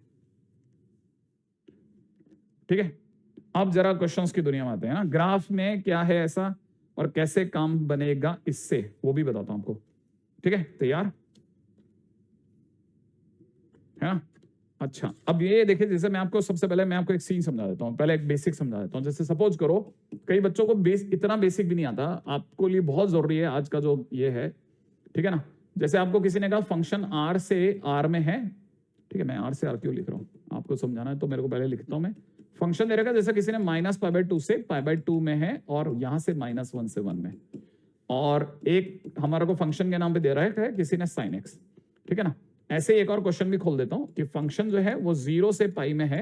ठीक है। अब जरा क्वेश्चंस की दुनिया में आते हैं ना। ग्राफ में क्या है ऐसा और कैसे काम बनेगा इससे, वो भी बताता हूं आपको, ठीक है। तैयार है ना। अच्छा, अब ये देखिए, जैसे मैं आपको सबसे पहले मैं आपको एक सीन समझा देता हूँ, पहले एक बेसिक समझा देता हूँ। जैसे सपोज करो, कई बच्चों को इतना बेसिक भी नहीं आता, आपको लिए बहुत जरूरी है आज का जो ये है, ठीक है ना। जैसे आपको किसी ने कहा फंक्शन आर से आर में है, ठीक है। मैं आर से आर क्यों लिख रहा हूँ, आपको समझाना है तो मेरे को पहले लिखता हूँ मैं। फंक्शन दे रखा, जैसे किसी ने -π/2 से π/2 में है और यहां से -1 से 1 में, और एक हमारा को फंक्शन के नाम पे दे रहा है किसी ने sin x, ठीक है ना। ऐसे एक और क्वेश्चन भी खोल देता हूं कि फंक्शन जो है वो 0 से π में है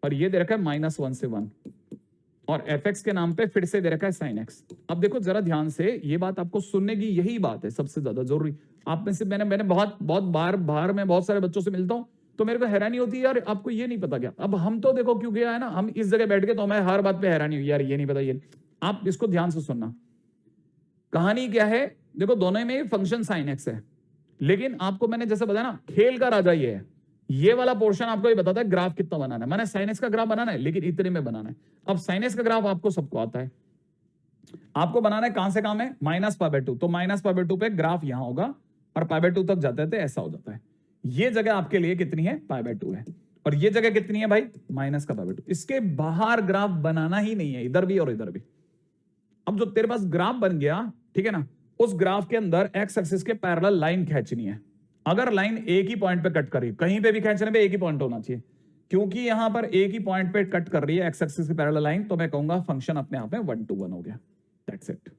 और ये दे रखा है -1 से 1, और fx के नाम पे फिर से दे रखा है sin x। अब देखो जरा ध्यान से, ये बात आपको सुनने की, यही बात है सबसे ज्यादा जरूरी। आप में से मैंने बहुत बार बाहर में बहुत सारे बच्चों से मिलता हूं, तो मेरे को हैरानी होती है, यार आपको ये नहीं पता क्या। अब हम तो देखो क्यों गया है ना, हम इस जगह बैठ के तो हमें हर बात पे हैरानी हुई, यार ये नहीं पता ये। आप इसको ध्यान से सुनना, कहानी क्या है। देखो दोनों में फंक्शन sin x है, लेकिन आपको मैंने जैसे बताया ना, खेल का राजा ये है। ये वाला पोर्शन आपको ये बताता है ग्राफ कितना बनाना है। मैंने sin x का ग्राफ बनाना है, लेकिन इतने में बनाना है। अब sin x का ग्राफ आपको सबको आता है, आपको बनाना है कहां से काम है, -π/2, तो -π/2 पे ग्राफ यहां होगा और π/2 तक जाते थे, ऐसा हो जाता है। ये जगह आपके लिए कितनी है, π/2 है, और ये जगह कितनी है भाई, -π/2। इसके बाहर ग्राफ बनाना ही नहीं है, इधर भी और इधर भी। अब जो तेरे पास ग्राफ बन गया, ठीक है ना, उस ग्राफ के अंदर एक्स एक्सिस के पैरेलल लाइन खींचनी है। अगर लाइन एक ही पॉइंट पे कट कर रही है, कहीं पे भी खींचने पे एक ही पॉइंट होना चाहिए, क्योंकि यहां पर एक ही पॉइंट पे कट कर रही है एक्स एक्सिस के पैरेलल लाइन, तो मैं कहूंगा फंक्शन अपने आप में 1 to 1 हो गया, दैट्स इट।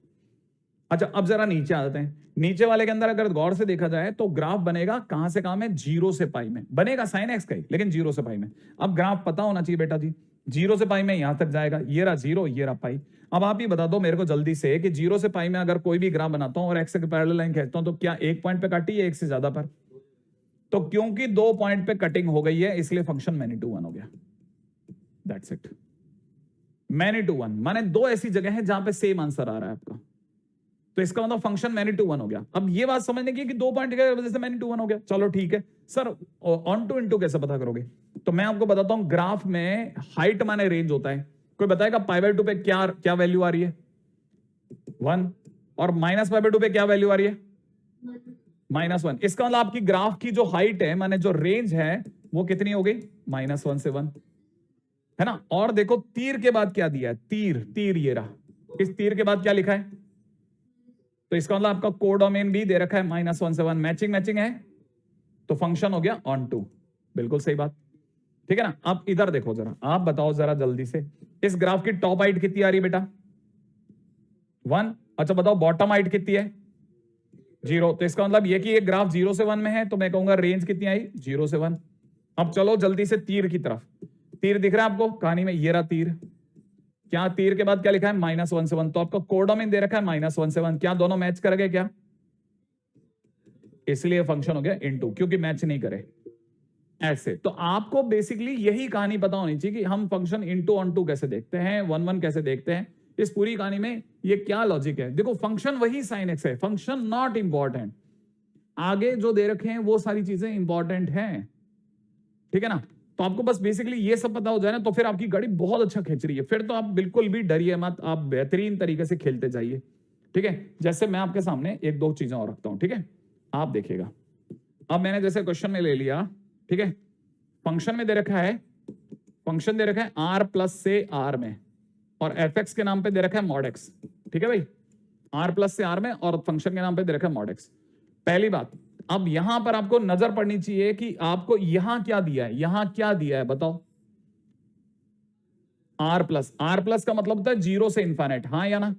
अच्छा, अब जरा नीचे आ जाते हैं। नीचे वाले के अंदर अगर गौर से देखा जाए तो ग्राफ बनेगा कहां से कहां में, 0 से π में बनेगा, sin x का ही, लेकिन 0 से π में। अब ग्राफ पता होना चाहिए बेटा जी, 0 से π में यहां तक जाएगा, ये रहा 0, ये रहा π। अब आप ही बता दो मेरे को जल्दी से कि 0 से π में अगर कोई भी ग्राफ बनाता हूं और x के पैरेलल लाइन खींचता हूं, तो क्या एक पॉइंट पे काटी है, एक से ज्यादा पर? तो क्योंकि 2 पॉइंट पे कटिंग हो गई है, इसलिए फंक्शन मैनी टू 1 हो गया, दैट्स इट। मैनी टू 1 माने 2 ऐसी जगह है जहां पे सेम आंसर आ रहा है आपका, तो इसका मतलब फंक्शन मैनी टू 1 हो गया। अब ये बात समझने की कि 2 पॉइंट की वजह से मैनी टू 1 हो गया, चलो ठीक है सर, ऑन टू इनटू कैसे पता करोगे? तो मैं आपको बताता हूं, ग्राफ में हाइट माने रेंज होता है, कोई बताएगा π/2 पे क्या क्या वैल्यू आ रही है? 1। और -π/2 पे क्या वैल्यू आ रही है? -1। इसका मतलब आपकी ग्राफ की जो हाइट है, माने जो रेंज है, वो कितनी हो गई? -1 से 1, है ना। और देखो तीर के बाद क्या दिया है? तीर, तीर ये रहा। इस तीर के बाद क्या लिखा है? तो इसका मतलब आपका कोडोमेन भी दे रखा है -1 से 1। मैचिंग मैचिंग है, तो फंक्शन हो गया ऑन टू। बिल्कुल सही बात, ठीक है ना। अब इधर देखो जरा, आप बताओ जरा जल्दी से, इस ग्राफ की टॉप हाइट कितनी आ रही है बेटा? 1। अच्छा बताओ बॉटम हाइट कितनी है? 0। तो इसका मतलब ये कि ये ग्राफ 0 से 1 में है, तो मैं कहूंगा रेंज कितनी आई? 0 से 1। अब चलो जल्दी से तीर की तरफ। तीर दिख रहा है आपको कहानी में? ये रहा तीर। क्या तीर के बाद क्या लिखा है? -1 से 1। तो आपका कोडोमेन दे रखा है -1 से 1। क्या दोनों मैच कर गए क्या? इसलिए फंक्शन हो गया इनटू, क्योंकि मैच नहीं करे ऐसे। तो आपको बेसिकली यही कहानी पता होनी चाहिए कि हम फंक्शन इनटू ऑन टू कैसे देखते हैं, 1 1 कैसे देखते हैं। इस पूरी कहानी में ये क्या लॉजिक है? देखो फंक्शन वही sin x है, फंक्शन नॉट इंपॉर्टेंट। आगे जो दे रखे हैं वो सारी चीजें इंपॉर्टेंट हैं, ठीक है ना। तो आपको बस बेसिकली ये सब पता हो जाए ना, तो फिर आपकी गाड़ी बहुत अच्छा खींच रही है। फिर तो आप बिल्कुल भी डरिए मत, आप बेहतरीन तरीके से खेलते जाइए, ठीक है। जैसे मैं आपके सामने एक दो चीजें और रखता हूं, ठीक है, आप देखिएगा। अब मैंने जैसे क्वेश्चन में ले लिया, ठीक है, फंक्शन में दे रखा है, फंक्शन दे रखा है r प्लस से r में, और fx के नाम पे दे रखा है mod x, ठीक है भाई। r प्लस से r में और फंक्शन के नाम पे दे रखा है mod x। पहली बात, अब यहां पर आपको नजर पड़नी चाहिए कि आपको यहां क्या दिया है, यहां क्या दिया है बताओ? r प्लस का मतलब होता है 0 से इन्फाइनाइट, हाँ या ना।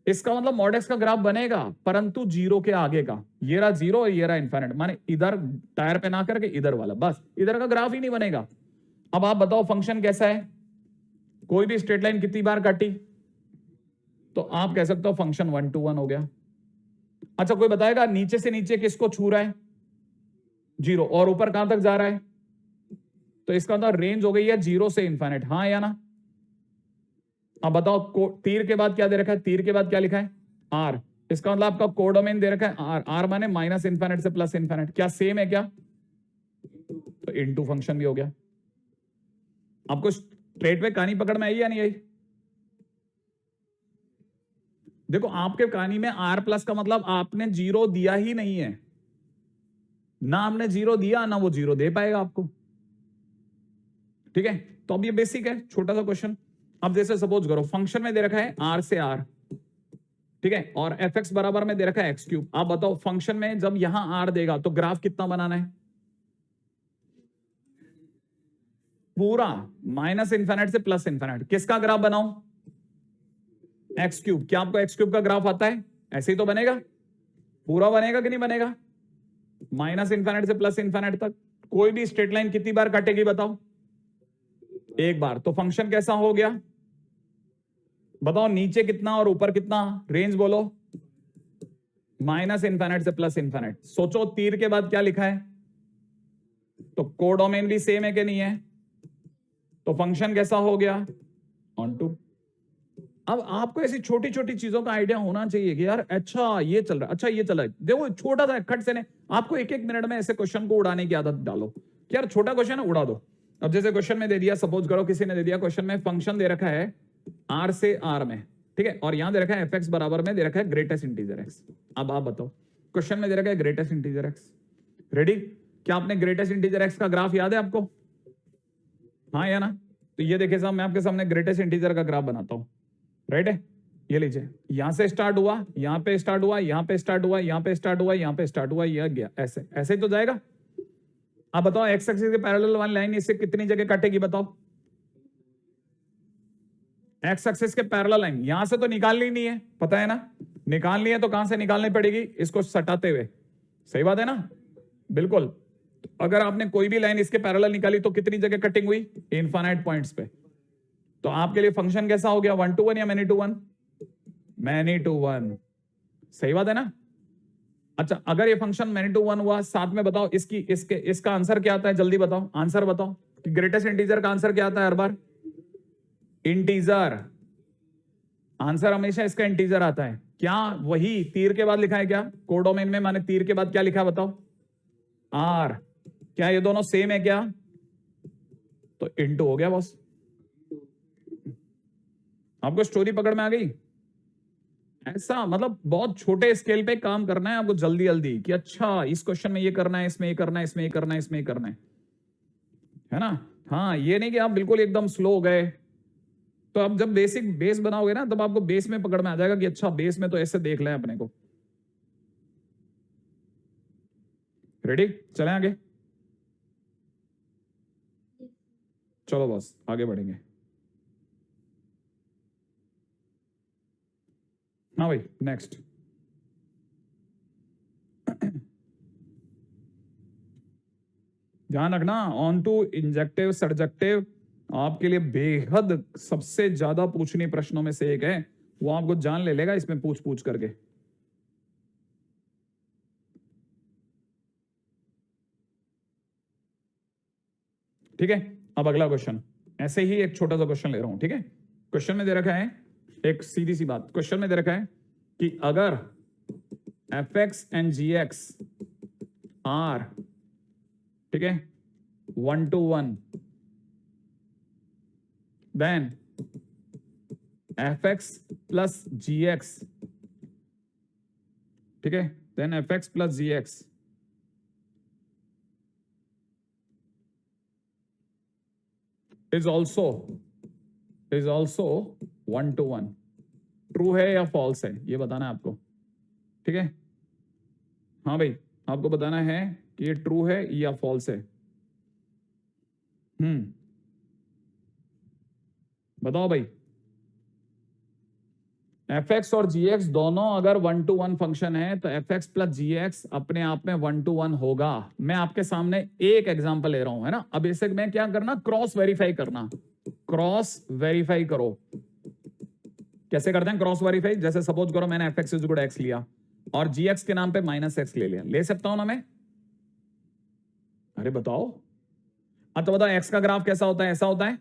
इसका मतलब mod x का ग्राफ बनेगा, परंतु 0 के आगे का। ये रहा 0 और ये रहा इन्फाइनाइट, माने इधर टायर पे ना करके इधर वाला, बस इधर का ग्राफ ही नहीं बनेगा। अब आप बताओ फंक्शन कैसा है? कोई भी स्ट्रेट लाइन कितनी बार काटी, तो आप कह सकते हो फंक्शन 1 to 1 हो गया। अच्छा कोई बताएगा नीचे से नीचे किसको छू रहा है? 0। और ऊपर कहां तक जा रहा है? तो इसका मतलब रेंज हो गई है 0 से इन्फाइनाइट, हाँ या ना। अब बताओ तीर के बाद क्या दे रखा है? तीर के बाद क्या लिखा है? r। इसका मतलब आपका कोडोमेन दे रखा है r माने माइनस इन्फाइनाइट से प्लस इन्फाइनाइट। क्या सेम है क्या? तो इनटू फंक्शन भी हो गया। आपको स्ट्रेट वे कहानी पकड़ में आई या नहीं आई? देखो आपके कहानी में r प्लस का मतलब आपने 0 दिया ही नहीं है ना, आपने 0 दिया ना वो 0 दे पाएगा आपको, ठीक है। तो अब ये बेसिक है, छोटा सा क्वेश्चन। अब जैसे सपोज करो फंक्शन में दे रखा है r से r, ठीक है, और fx बराबर में दे रखा है x क्यूब। आप बताओ फंक्शन में जब यहां r देगा तो ग्राफ कितना बनाना है? पूरा माइनस इन्फाइनाइट से प्लस इन्फाइनाइट। किसका ग्राफ बनाऊं? X cube. क्या आपको एक्स क्यूब का ग्राफ आता है? ऐसे ही तो बनेगा, पूरा बनेगा कि नहीं बनेगा? माइनस इन्फाइनाइट से प्लस इन्फाइनाइट तक। कोई भी स्ट्रेट लाइन कितनी बार काटेगी बताओ? एक बार। तो फंक्शन कैसा हो गया बताओ? नीचे कितना और ऊपर कितना? रेंज बोलो। माइनस इन्फाइनाइट से प्लस इन्फाइनाइट। सोचो तीर के बाद क्या लिखा है? तो कोडोमेन भी सेम है कि नहीं है? तो फंक्शन कैसा हो गया? Onto. अब आपको ऐसी छोटी छोटी चीजों का आइडिया होना चाहिए कि यार अच्छा ये चल रहा है, अच्छा ये चल रहा है। देखो छोटा सा खट से ने आपको एक एक मिनट में ऐसे क्वेश्चन को उड़ाने की आदत डालो कि यार छोटा क्वेश्चन है उड़ा दो। अब जैसे क्वेश्चन में दे दिया, सपोज करो किसी ने दे दिया क्वेश्चन में फंक्शन दे रखा है r से r में, ठीक है, और यहां दे रखा है fx बराबर में दे रखा है ग्रेटेस्ट इंटीजर x। अब आप बताओ क्वेश्चन में दे रखा है ग्रेटेस्ट इंटीजर x। रेडी? क्या आपने ग्रेटेस्ट इंटीजर x का ग्राफ याद है आपको? हाँ या ना? तो ये देखिए साहब, मैं आपके सामने ग्रेटेस्ट इंटीजर का ग्राफ बनाता हूं, राइट है। ये लीजिए, यहां से स्टार्ट हुआ, यहां पे स्टार्ट हुआ, यहां पे स्टार्ट हुआ, यहां पे स्टार्ट हुआ, यहां पे स्टार्ट हुआ, यह गया, ऐसे ऐसे ही तो जाएगा। अब बताओ एक्स एक्सिस के पैरेलल वाली लाइन इससे कितनी जगह काटेगी बताओ? एक्स एक्सिस के पैरेलल लाइन यहां से तो निकालनी नहीं है, पता है ना। निकालनी है तो कहां से निकालनी पड़ेगी? इसको सटाते हुए। सही बात है ना? बिल्कुल। अगर आपने कोई भी लाइन इसके पैरेलल निकाली तो कितनी जगह कटिंग हुई? इनफाइनाइट पॉइंट्स पे। तो आपके लिए फंक्शन कैसा हो गया? 1 to 1 या मैनी टू 1? Many to 1। सही बात है ना? अच्छा अगर ये फंक्शन मैनी टू 1 हुआ, साथ में बताओ इसका आंसर क्या आता है? जल्दी बताओ, आंसर बताओ कि ग्रेटेस्ट इंटीजर का आंसर क्या आता है हर बार? इंटीजर। आंसर हमेशा इसका इंटीजर आता है। क्या वही तीर के बाद लिखा है क्या? कोडोमेन में माने तीर के बाद क्या लिखा है बताओ? r। क्या ये दोनों सेम है क्या? तो इनटू हो गया बॉस। आपको स्टोरी पकड़ में आ गई? ऐसा मतलब बहुत छोटे स्केल पे काम करना है आपको, जल्दी जल्दी कि अच्छा इस क्वेश्चन में ये करना है, इसमें ये करना है, इसमें ये करना है, इसमें ये करना है ना? हाँ, ये नहीं कि आप बिल्कुल एकदम स्लो हो गए। तो आप जब बेसिक बेस बनाओगे ना, तब आपको बेस में पकड़ में आ जाएगा कि अच्छा बेस में तो ऐसे देख लें अपने को। रेडी? चलें आगे? चलो बस आगे बढ़ेंगे। हाँ भाई, नेक्स्ट। ध्यान रखना, ऑन टू इंजेक्टिव सब्जेक्टिव आपके लिए बेहद सबसे ज्यादा पूछनी प्रश्नों में से एक है, वो आपको जान ले लेगा इसमें पूछ पूछ करके। ठीक है, अब अगला क्वेश्चन, ऐसे ही एक छोटा सा क्वेश्चन ले रहा हूं। ठीक है, क्वेश्चन में दे रखा है एक सीधी सी बात, क्वेश्चन में दे रखा है कि अगर fx एंड gx आर, ठीक है, 1 to 1, then fx plus gx, ठीक है, then fx plus gx is also 1 to 1, true है या फॉल्स है ये बताना है आपको। ठीक है, हाँ भाई, आपको बताना है कि ये ट्रू है या फॉल्स है। बताओ भाई। fx और gx दोनों अगर 1 to 1 फंक्शन है तो fx प्लस gx अपने आप में 1 to 1 होगा। मैं आपके सामने एक एग्जांपल ले रहा हूं, है ना। अब इसे मैं क्या करना, क्रॉस वेरीफाई करना। क्रॉस वेरीफाई करो। कैसे करते हैं क्रॉस वेरीफाई? जैसे सपोज करो मैंने fx is equal to x लिया और gx के नाम पे माइनस x ले लिया, ले सकता हूं ना मैं? अरे बताओ। तो बताओ x का ग्राफ कैसा होता है? ऐसा होता है।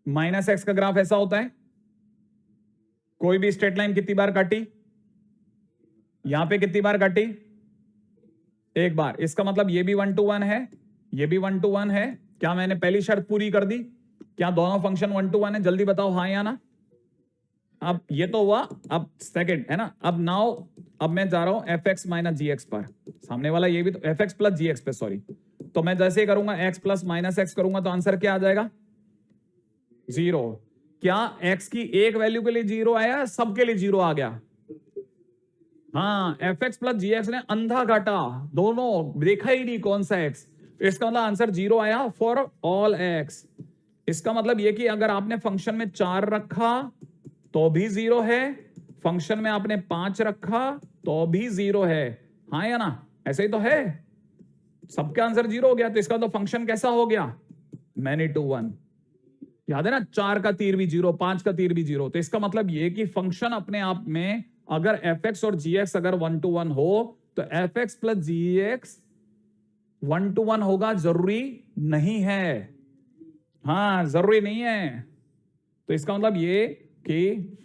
माइनस x का ग्राफ ऐसा होता है। कोई भी स्ट्रेट लाइन कितनी बार काटी? यहां पे कितनी बार काटी? एक बार। इसका मतलब ये भी 1 to 1 है, ये भी 1 to 1 है। क्या मैंने पहली शर्त पूरी कर दी? क्या दोनों फंक्शन 1 to 1 है? जल्दी बताओ हाँ या ना। अब ये तो हुआ, अब सेकंड है ना। अब नाउ अब मैं जा रहा हूं fx माइनस gx पर। सामने वाला ये भी तो fx प्लस gx पे, सॉरी। तो मैं जैसे ही करूंगा x प्लस माइनस x करूंगा तो आंसर क्या आ जाएगा? 0। क्या x की एक वैल्यू के लिए 0 आया, सबके लिए 0 आ गया? हाँ, fx प्लस gx ने अंधा काटा, दोनों देखा ही नहीं कौन सा x। इसका मतलब आंसर 0 आया फॉर ऑल x। इसका मतलब ये कि अगर आपने फंक्शन में 4 रखा तो भी 0 है, फंक्शन में आपने 5 रखा तो भी 0 है। हाँ या ना? ऐसे ही तो है। सबका आंसर 0 हो गया, तो इसका तो फंक्शन कैसा हो गया? Many to 1। याद है ना, 4 का तीर भी 0, 5 का तीर भी 0। तो इसका मतलब ये कि फंक्शन अपने आप में अगर fx और gx अगर 1 to 1 हो तो fx प्लस gx 1 to 1 होगा, जरूरी नहीं है। हाँ, जरूरी नहीं है। तो इसका मतलब ये कि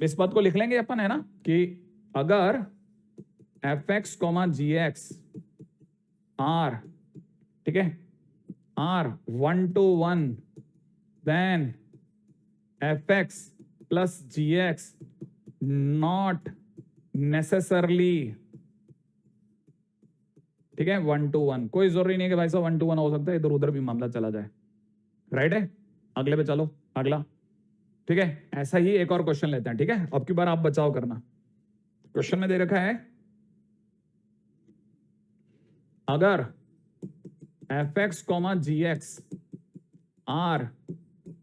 इस बात को लिख लेंगे अपन, है ना, कि अगर fx, gx आर, ठीक है, are 1 to 1, then fx plus gx not necessarily, ठीक है, 1 to 1। कोई जरूरी नहीं है कि भाई साहब 1 to 1 हो सकता है, इधर उधर भी मामला चला जाए। राइट है? अगले पे चलो, अगला। ठीक है, ऐसा ही एक और क्वेश्चन लेते हैं। ठीक है, अब की बार आप बचाव करना। क्वेश्चन में दे रखा है अगर fx, gx are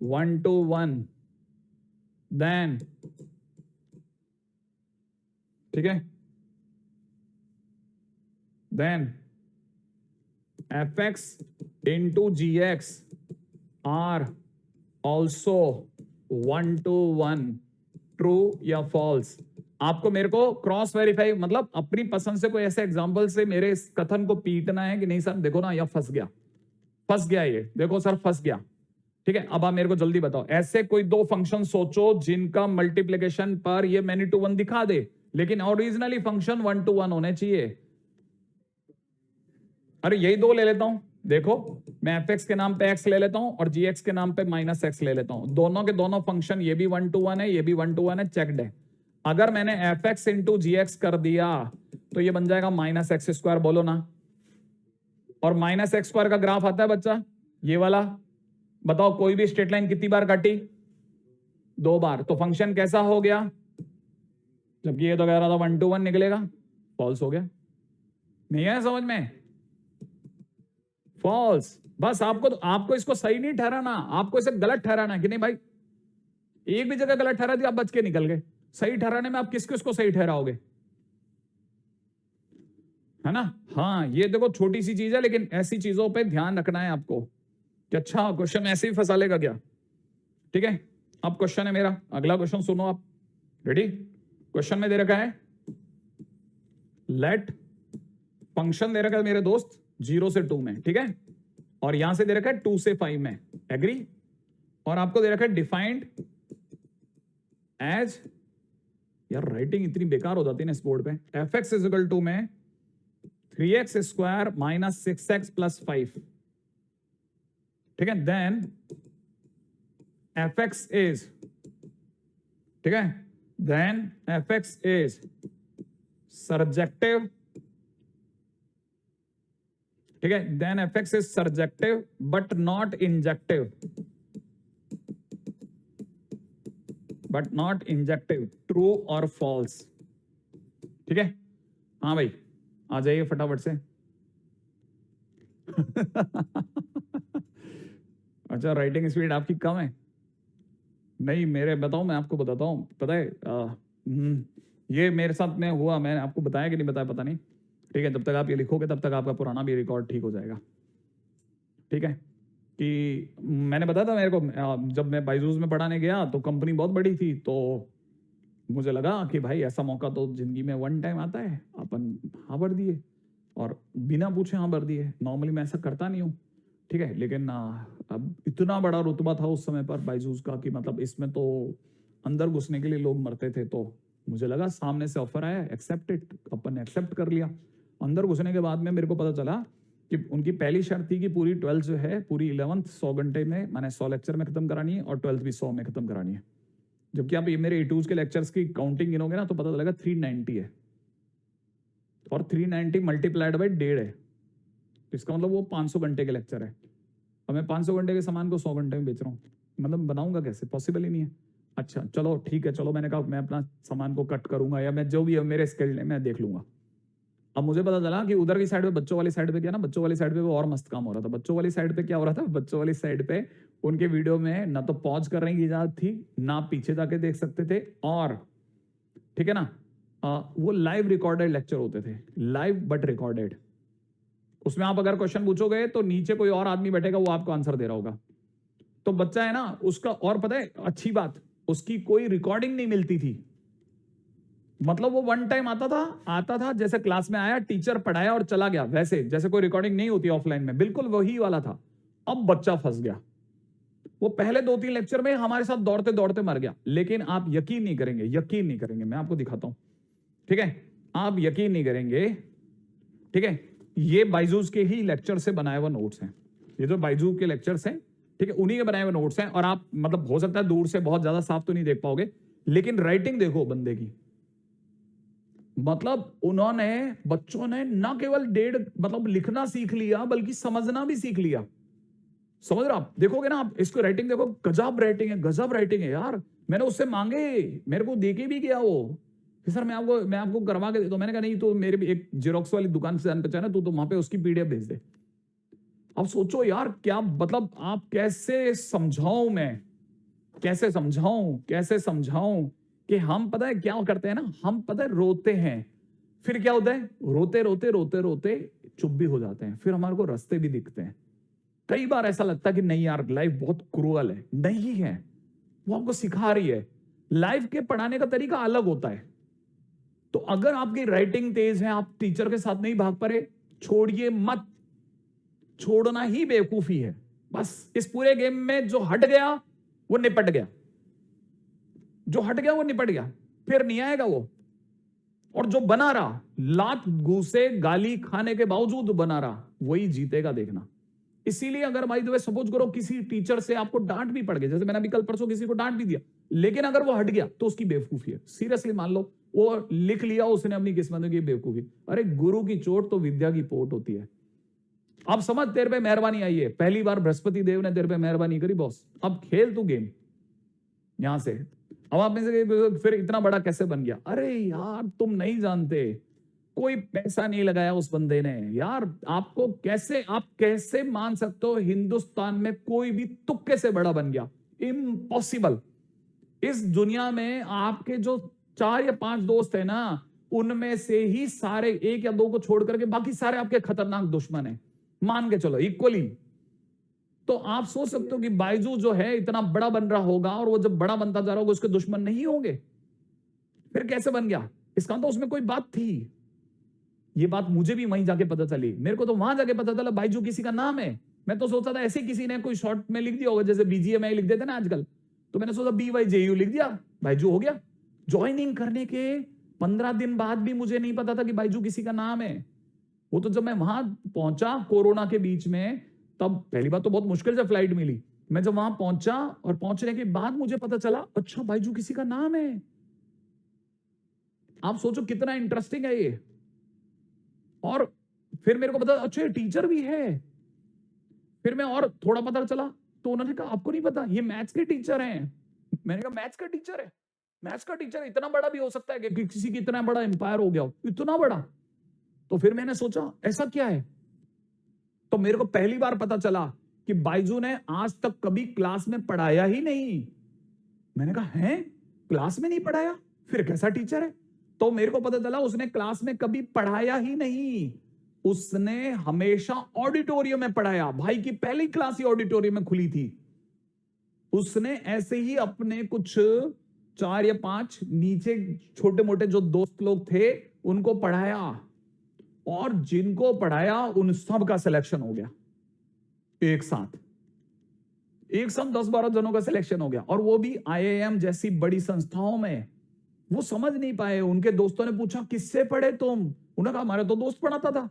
1 to 1, then, ठीक है, then fx into gx are also 1 to 1, true या फॉल्स? आपको मेरे को क्रॉस वेरीफाई मतलब अपनी पसंद से कोई ऐसे एग्जांपल से मेरे इस कथन को पीटना है कि नहीं सर देखो ना, यह फंस गया, फंस गया, ये देखो सर फंस गया। ठीक है, अब आप मेरे को जल्दी बताओ, ऐसे कोई 2 फंक्शन सोचो जिनका मल्टीप्लिकेशन पर ये मैनी टू 1 दिखा दे, लेकिन ओरिजिनली फंक्शन 1 to 1 होने चाहिए। अरे यही 2 ले लेता हूं, देखो मैं एफ एक्स के नाम पे एक्स ले लेता हूं और जी एक्स के नाम पे माइनस एक्स ले लेता हूं, दोनों के दोनों फंक्शन, ये भी 1 to 1 है, ये भी 1 to 1 है, चेक्ड है। अगर मैंने एफ एक्स इंटू जी एक्स कर दिया तो ये बन जाएगा माइनस एक्स स्क्वायर, बोलो ना। और माइनस एक्स स्क्वायर का ग्राफ आता है बच्चा ये वाला, बताओ कोई भी स्ट्रेट लाइन कितनी बार काटी? 2 बार। तो फंक्शन कैसा हो गया? जबकि ये तो कह रहा था 1 to 1 निकलेगा, फॉल्स हो गया। नहीं है समझ में? फॉल्स। बस आपको इसको सही नहीं ठहराना, आपको इसे गलत ठहराना कि नहीं भाई, एक भी जगह गलत ठहरा दिया आप बच के निकल गए। सही ठहराने में आप किस किस को सही ठहराओगे, है ना? हाँ, ये देखो छोटी सी चीज है, लेकिन ऐसी चीजों पे ध्यान रखना है आपको कि अच्छा क्वेश्चन ऐसे ही फंसा लेगा क्या। ठीक है, अब क्वेश्चन है मेरा, अगला क्वेश्चन सुनो आप। रेडी? क्वेश्चन में दे रखा है लेट, फंक्शन दे रखा है मेरे दोस्त 0 से 2 में, ठीक है, और यहां से दे रखा है 2 से 5 में, एग्री? और आपको दे रखा है डिफाइंड एज, यार राइटिंग इतनी बेकार हो जाती है ना इस बोर्ड पे, f x is equal to में 3x square minus 6x plus 5, ठीक है, देन एफ एक्स इज, ठीक है, then f x is surjective, ठीक है, then f x is surjective but not injective, but not injective, true और false. ठीक है, हाँ भाई आ जाइए फटाफट से। अच्छा, राइटिंग स्पीड आपकी कम है? नहीं, मेरे बताऊं, मैं आपको बताता हूं, पता है ये मेरे साथ में हुआ, मैंने आपको बताया कि नहीं बताया पता नहीं। ठीक है, जब तक आप ये लिखोगे तब तक आपका पुराना भी रिकॉर्ड ठीक हो जाएगा। ठीक है, कि मैंने बताया था मेरे को, जब मैं बायजूस में पढ़ाने गया तो कंपनी बहुत बड़ी थी, तो मुझे लगा कि भाई ऐसा मौका तो जिंदगी में 1 टाइम आता है, अपन हाँ भर दिए और बिना पूछे हाँ भर दिए। नॉर्मली मैं ऐसा करता नहीं हूँ, ठीक है, लेकिन अब इतना बड़ा रुतबा था उस समय पर बायजूस का कि मतलब इसमें तो अंदर घुसने के लिए लोग मरते थे। तो मुझे लगा सामने से ऑफर आया, एक्सेप्टेड, अपन ने एक्सेप्ट कर लिया। अंदर घुसने के बाद में मेरे को पता चला कि उनकी पहली शर्त थी कि पूरी 12th जो है, पूरी 11th 100 घंटे में, मैंने 100 लेक्चर में खत्म करानी है और 12th भी 100 में खत्म करानी है। जबकि आप ये मेरे A2s के लेक्चर्स की काउंटिंग गिनोगे ना तो पता चलेगा 390 है, और 390 मल्टीप्लाइड बाई 1.5 है, तो इसका मतलब वो 500 घंटे के लेक्चर है। और मैं 500 घंटे के सामान को 100 घंटे में बेच रहा हूँ, मतलब बनाऊंगा कैसे? पॉसिबल ही नहीं है। अच्छा चलो ठीक है, चलो मैंने कहा मैं अपना सामान को कट करूंगा या मैं जो भी है मेरे स्किल है मैं देख लूंगा। अब मुझे पता चला कि उधर की साइड पे, बच्चों वाली साइड पे क्या ना, बच्चों वाली साइड पे वो और मस्त काम हो रहा था। बच्चों वाली साइड पे क्या हो रहा था? बच्चों वाली साइड पे उनके वीडियो में ना तो पॉज करने की इजाजत थी, ना पीछे जाके देख सकते थे, और ठीक है ना, वो लाइव रिकॉर्डेड लेक्चर होते थे, लाइव बट रिकॉर्डेड। उसमें आप अगर क्वेश्चन पूछोगे तो नीचे कोई और आदमी बैठेगा, वो आपको आंसर दे रहा होगा। तो बच्चा है ना उसका, और पता है अच्छी बात, उसकी कोई रिकॉर्डिंग नहीं मिलती थी। मतलब वो 1 टाइम आता था जैसे क्लास में आया, टीचर पढ़ाया और चला गया, वैसे जैसे कोई रिकॉर्डिंग नहीं होती ऑफलाइन में, बिल्कुल वही वाला था। अब बच्चा फंस गया, वो पहले 2-3 लेक्चर में हमारे साथ दौड़ते दौड़ते मर गया। लेकिन आप यकीन नहीं करेंगे, यकीन नहीं करेंगे, मैं आपको दिखाता हूं, ठीक है, आप यकीन नहीं करेंगे, ठीक है, ये बायजूस के ही लेक्चर से बनाए हुए नोट्स हैं, ये जो बायजूस के लेक्चर्स हैं, ठीक है, उन्हीं के बनाए हुए नोट्स हैं। और आप मतलब हो सकता है दूर से बहुत ज्यादा साफ तो नहीं देख पाओगे, लेकिन राइटिंग देखो बंदे की, मतलब उन्होंने, बच्चों ने ना केवल मतलब लिखना सीख लिया बल्कि समझना भी सीख लिया। समझ रहे आप? देखोगे ना आप इसको, राइटिंग देखो, गजब राइटिंग है, गजब राइटिंग है यार। मैंने उससे मांगे, मेरे को देके भी गया वो कि सर मैं आपको करवा के दे। तो मैंने कहा नहीं, तो मेरे भी एक जेरोक्स वाली दुकान से जान पहचान है, तो वहां पे उसकी PDF भेज दे। अब सोचो यार, क्या मतलब, आप कैसे समझाऊं, मैं कैसे समझाऊं कि हम पता है क्या करते हैं ना, हम पता है रोते हैं, फिर क्या होता है, रोते चुप भी हो जाते हैं, फिर हमारे को रास्ते भी दिखते हैं। कई बार ऐसा लगता है कि नहीं यार लाइफ बहुत क्रूअल है, नहीं है, वो आपको सिखा रही है। लाइफ के पढ़ाने का तरीका अलग होता है। तो अगर आपकी राइटिंग तेज है, आप टीचर के साथ नहीं भाग पा रहे, छोड़िए मत, छोड़ना ही बेवकूफी है। बस इस पूरे गेम में जो हट गया वो निपट गया, जो हट गया वो निपट गया, फिर नहीं आएगा वो। और जो बना रहा, लात घूसे गाली खाने के बावजूद बना रहा, वही जीतेगा, देखना। इसीलिए अगर भाई द वे सपोज करो किसी टीचर से आपको डांट भी पड़ गई, जैसे मैंने अभी कल परसों किसी को डांट भी दिया, लेकिन अगर वो हट गया तो उसकी बेवकूफी है। सीरियसली मान लो वो लिख लिया उसने अपनी किस्मत में की बेवकूफी। अरे गुरु की चोट तो विद्या की पोट होती है। अब समझ, तेरे पे मेहरबानी आई है, पहली बार बृहस्पति देव ने तेरे पे मेहरबानी करी बॉस, अब खेल तू गेम यहां से। अब आप में से फिर इतना बड़ा कैसे बन गया? अरे यार तुम नहीं जानते, कोई पैसा नहीं लगाया उस बंदे ने यार। आपको कैसे, आप कैसे मान सकते हो हिंदुस्तान में कोई भी तुक्के से बड़ा बन गया? इम्पॉसिबल। इस दुनिया में आपके जो 4 या 5 दोस्त है ना, उनमें से ही सारे 1 या 2 को छोड़ करके बाकी सारे आपके खतरनाक दुश्मन है, मान के चलो इक्वली। तो आप सोच सकते हो कि बायजू जो है इतना बड़ा बन रहा होगा, और वो जब बड़ा बनता जा रहा होगा उसके दुश्मन नहीं होंगे? फिर कैसे बन गया? इसका तो उसमें कोई बात थी। ये बात मुझे भी वहीं जाके पता चली, मेरे को तो वहां जाके पता चला बायजू किसी का नाम है। मैं तो सोचा था ऐसे किसी ने कोई शॉर्ट में लिख दिया होगा, जैसे बीजीएमआई लिख देते ना आजकल, तो मैंने सोचा BYJU लिख दिया, बायजू हो गया। ज्वाइनिंग करने के 15 दिन बाद भी मुझे नहीं पता था कि बायजू किसी का नाम है। वो तो जब मैं वहां पहुंचा कोरोना के बीच में, तब पहली बात तो बहुत मुश्किल से फ्लाइट मिली। मैं जब वहां पहुंचा और पहुंचने के बाद मुझे पता चला अच्छा बायजू किसी का नाम है। आप सोचो कितना इंटरेस्टिंग है ये। और फिर मेरे को पता अच्छा ये टीचर भी है। फिर मैं और थोड़ा पता चला तो उन्होंने कहा आपको नहीं पता ये मैथ्स के टीचर हैं। मैंने कहा मैथ्स का टीचर है? मैथ्स का टीचर इतना बड़ा भी हो सकता है कि किसी की इतना बड़ा एम्पायर हो गया हो, इतना बड़ा? तो फिर मैंने सोचा ऐसा क्या है, तो मेरे को पहली बार पता चला कि बायजू ने आज तक कभी क्लास में पढ़ाया ही नहीं। मैंने कहा है क्लास में नहीं पढ़ाया, फिर कैसा टीचर है? तो मेरे को पता चला उसने क्लास में कभी पढ़ाया ही नहीं, उसने हमेशा ऑडिटोरियम में पढ़ाया। भाई की पहली क्लास ही ऑडिटोरियम में खुली थी। उसने ऐसे ही अपने कुछ 4 या 5 नीचे छोटे मोटे जो दोस्त लोग थे उनको पढ़ाया, और जिनको पढ़ाया उन सब का सिलेक्शन हो गया एक साथ 10-12 जनों का सिलेक्शन हो गया, और वो भी IIM जैसी बड़ी संस्थाओं में। वो समझ नहीं पाए, उनके दोस्तों ने पूछा किससे पढ़े तुम? उन्होंने कहा हमारे तो दोस्त पढ़ाता था।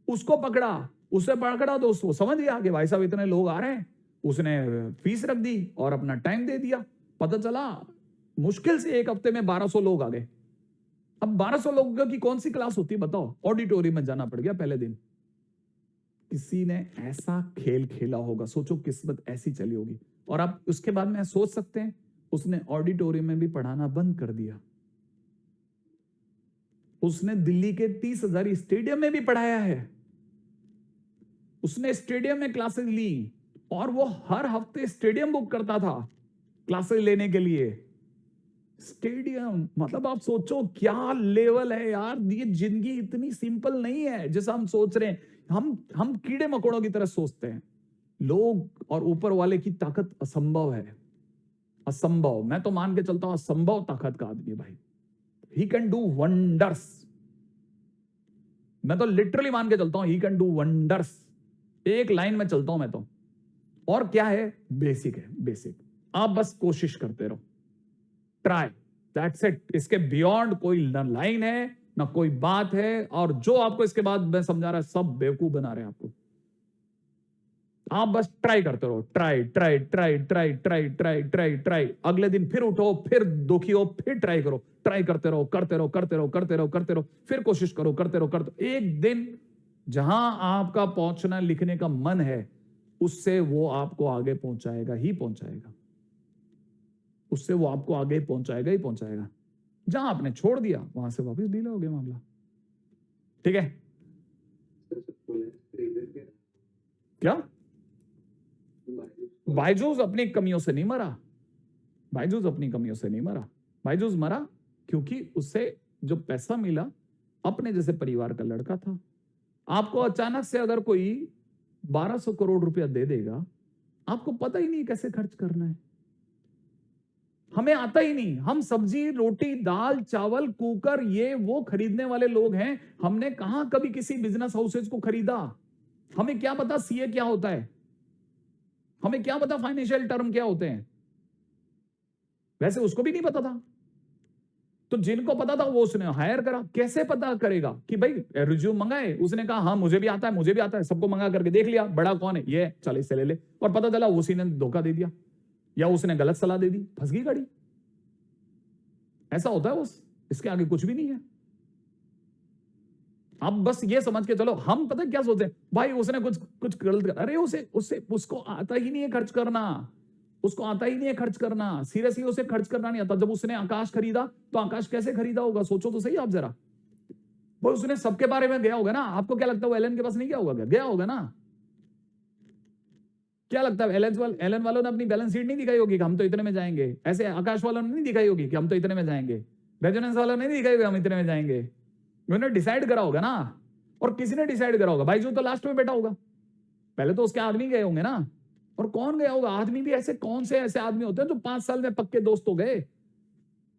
उसको पकड़ा, उससे पकड़ा दोस्त, वो समझ गया कि भाई साहब इतने लोग आ रहे हैं, उसने फीस रख दी और अपना टाइम दे दिया। पता चला मुश्किल से 1 हफ्ते में 1200 लोग आ गए। अब 1200 लोगों की कौन सी क्लास होती बताओ? ऑडिटोरियम में जाना पड़ गया पहले दिन। किसी ने ऐसा खेल खेला होगा, सोचो किस्मत ऐसी चली होगी। और आप उसके बाद में सोच सकते हैं उसने ऑडिटोरियम में भी पढ़ाना बंद कर दिया। उसने दिल्ली के 30,000 स्टेडियम में भी पढ़ाया है। उसने स्टेडियम में क्लासेस ली, और वो हर हफ्ते स्टेडियम बुक करता था क्लासेस लेने के लिए। स्टेडियम, मतलब आप सोचो क्या लेवल है यार। ये जिंदगी इतनी सिंपल नहीं है जैसा हम सोच रहे हैं। हम कीड़े मकोड़ों की तरह सोचते हैं। लोग और ऊपर वाले की ताकत असंभव है, असंभव। मैं तो मान के चलता हूं असंभव ताकत का आदमी भाई। He can do wonders. मैं तो लिटरली मान के चलता हूं ही कैन डू वंडर्स। एक लाइन में चलता हूं मैं तो। और क्या है? बेसिक है, बेसिक। आप बस कोशिश करते रहो, ट्राई, दैट्स इट। इसके बियॉन्ड कोई न लाइन है ना कोई बात है। और जो आपको इसके बाद मैं समझा रहा है सब बेवकूफ बना रहे हैं आपको। आप बस ट्राई करते रहो, try try try try try try try try. अगले दिन फिर उठो, फिर दुखी हो, फिर ट्राई करो, ट्राई करते रहो, करते रहो, करते रहो, करते रहो, करते रहो, फिर कोशिश करो, करते रहो, करते। एक दिन जहां आपका पहुंचना लिखने का मन है, उससे वो आपको आगे पहुंचाएगा ही पहुंचाएगा। उससे वो आपको आगे पहुंचाएगा ही पहुंचाएगा। जहां आपने छोड़ दिया वहां से वापस डील हो गया मामला। ठीक है क्या? बायजूस अपनी कमियों से नहीं मरा। बायजूस अपनी कमियों से नहीं मरा। बायजूस मरा क्योंकि उससे जो पैसा मिला अपने जैसे परिवार का लड़का था। आपको अचानक से अगर कोई 1200 करोड़ रुपया दे देगा, आपको पता ही नहीं कैसे खर्च करना है। हमें आता ही नहीं। हम सब्जी, रोटी, दाल, चावल, कुकर, ये वो खरीदने वाले लोग हैं। हमने कहां कभी किसी बिजनेस हाउसेज को खरीदा? हमें क्या पता सीए क्या होता है? हमें क्या पता फाइनेंशियल टर्म क्या होते हैं? वैसे उसको भी नहीं पता था। तो जिनको पता था वो उसने हायर करा। कैसे पता करेगा कि भाई रिज्यूम मंगाए, उसने कहा हाँ मुझे भी आता है, मुझे भी आता है, सबको मंगा करके देख लिया, बड़ा कौन है ये, चल इससे ले ले, और पता चला उसी ने धोखा दे दिया या उसने गलत सलाह दे दी, फंस गई गाड़ी। ऐसा होता है, बस इसके आगे कुछ भी नहीं है। आप बस ये समझ के चलो, हम पता क्या सोचते हैं, भाई उसने कुछ कुछ गलत कर, अरे उसको आता ही नहीं है खर्च करना, उसको आता ही नहीं है खर्च करना, सीरियसली उसे खर्च करना नहीं आता। जब उसने आकाश खरीदा तो आकाश कैसे खरीदा होगा, सोचो तो सही आप जरा। वो उसने सबके बारे में गया होगा ना। आपको क्या लगता है वो एलन के पास नहीं गया होगा? गया होगा ना। क्या लगता है एलन वालों ने अपनी बैलेंस शीट नहीं दिखाई होगी कि हम तो इतने में जाएंगे? ऐसे आकाश वालों ने नहीं दिखाई होगी कि हम तो इतने में जाएंगे? रेजोनेंस वालों ने नहीं दिखाई होगी हम इतने में जाएंगे? उन्होंने डिसाइड करा होगा ना। और किसी ने डिसाइड करा होगा? भाई जो तो लास्ट में बैठा होगा, पहले तो उसके आदमी गए होंगे ना। और कौन गया होगा? आदमी भी ऐसे कौन से ऐसे आदमी होते हैं जो 5 साल में पक्के दोस्त हो गए?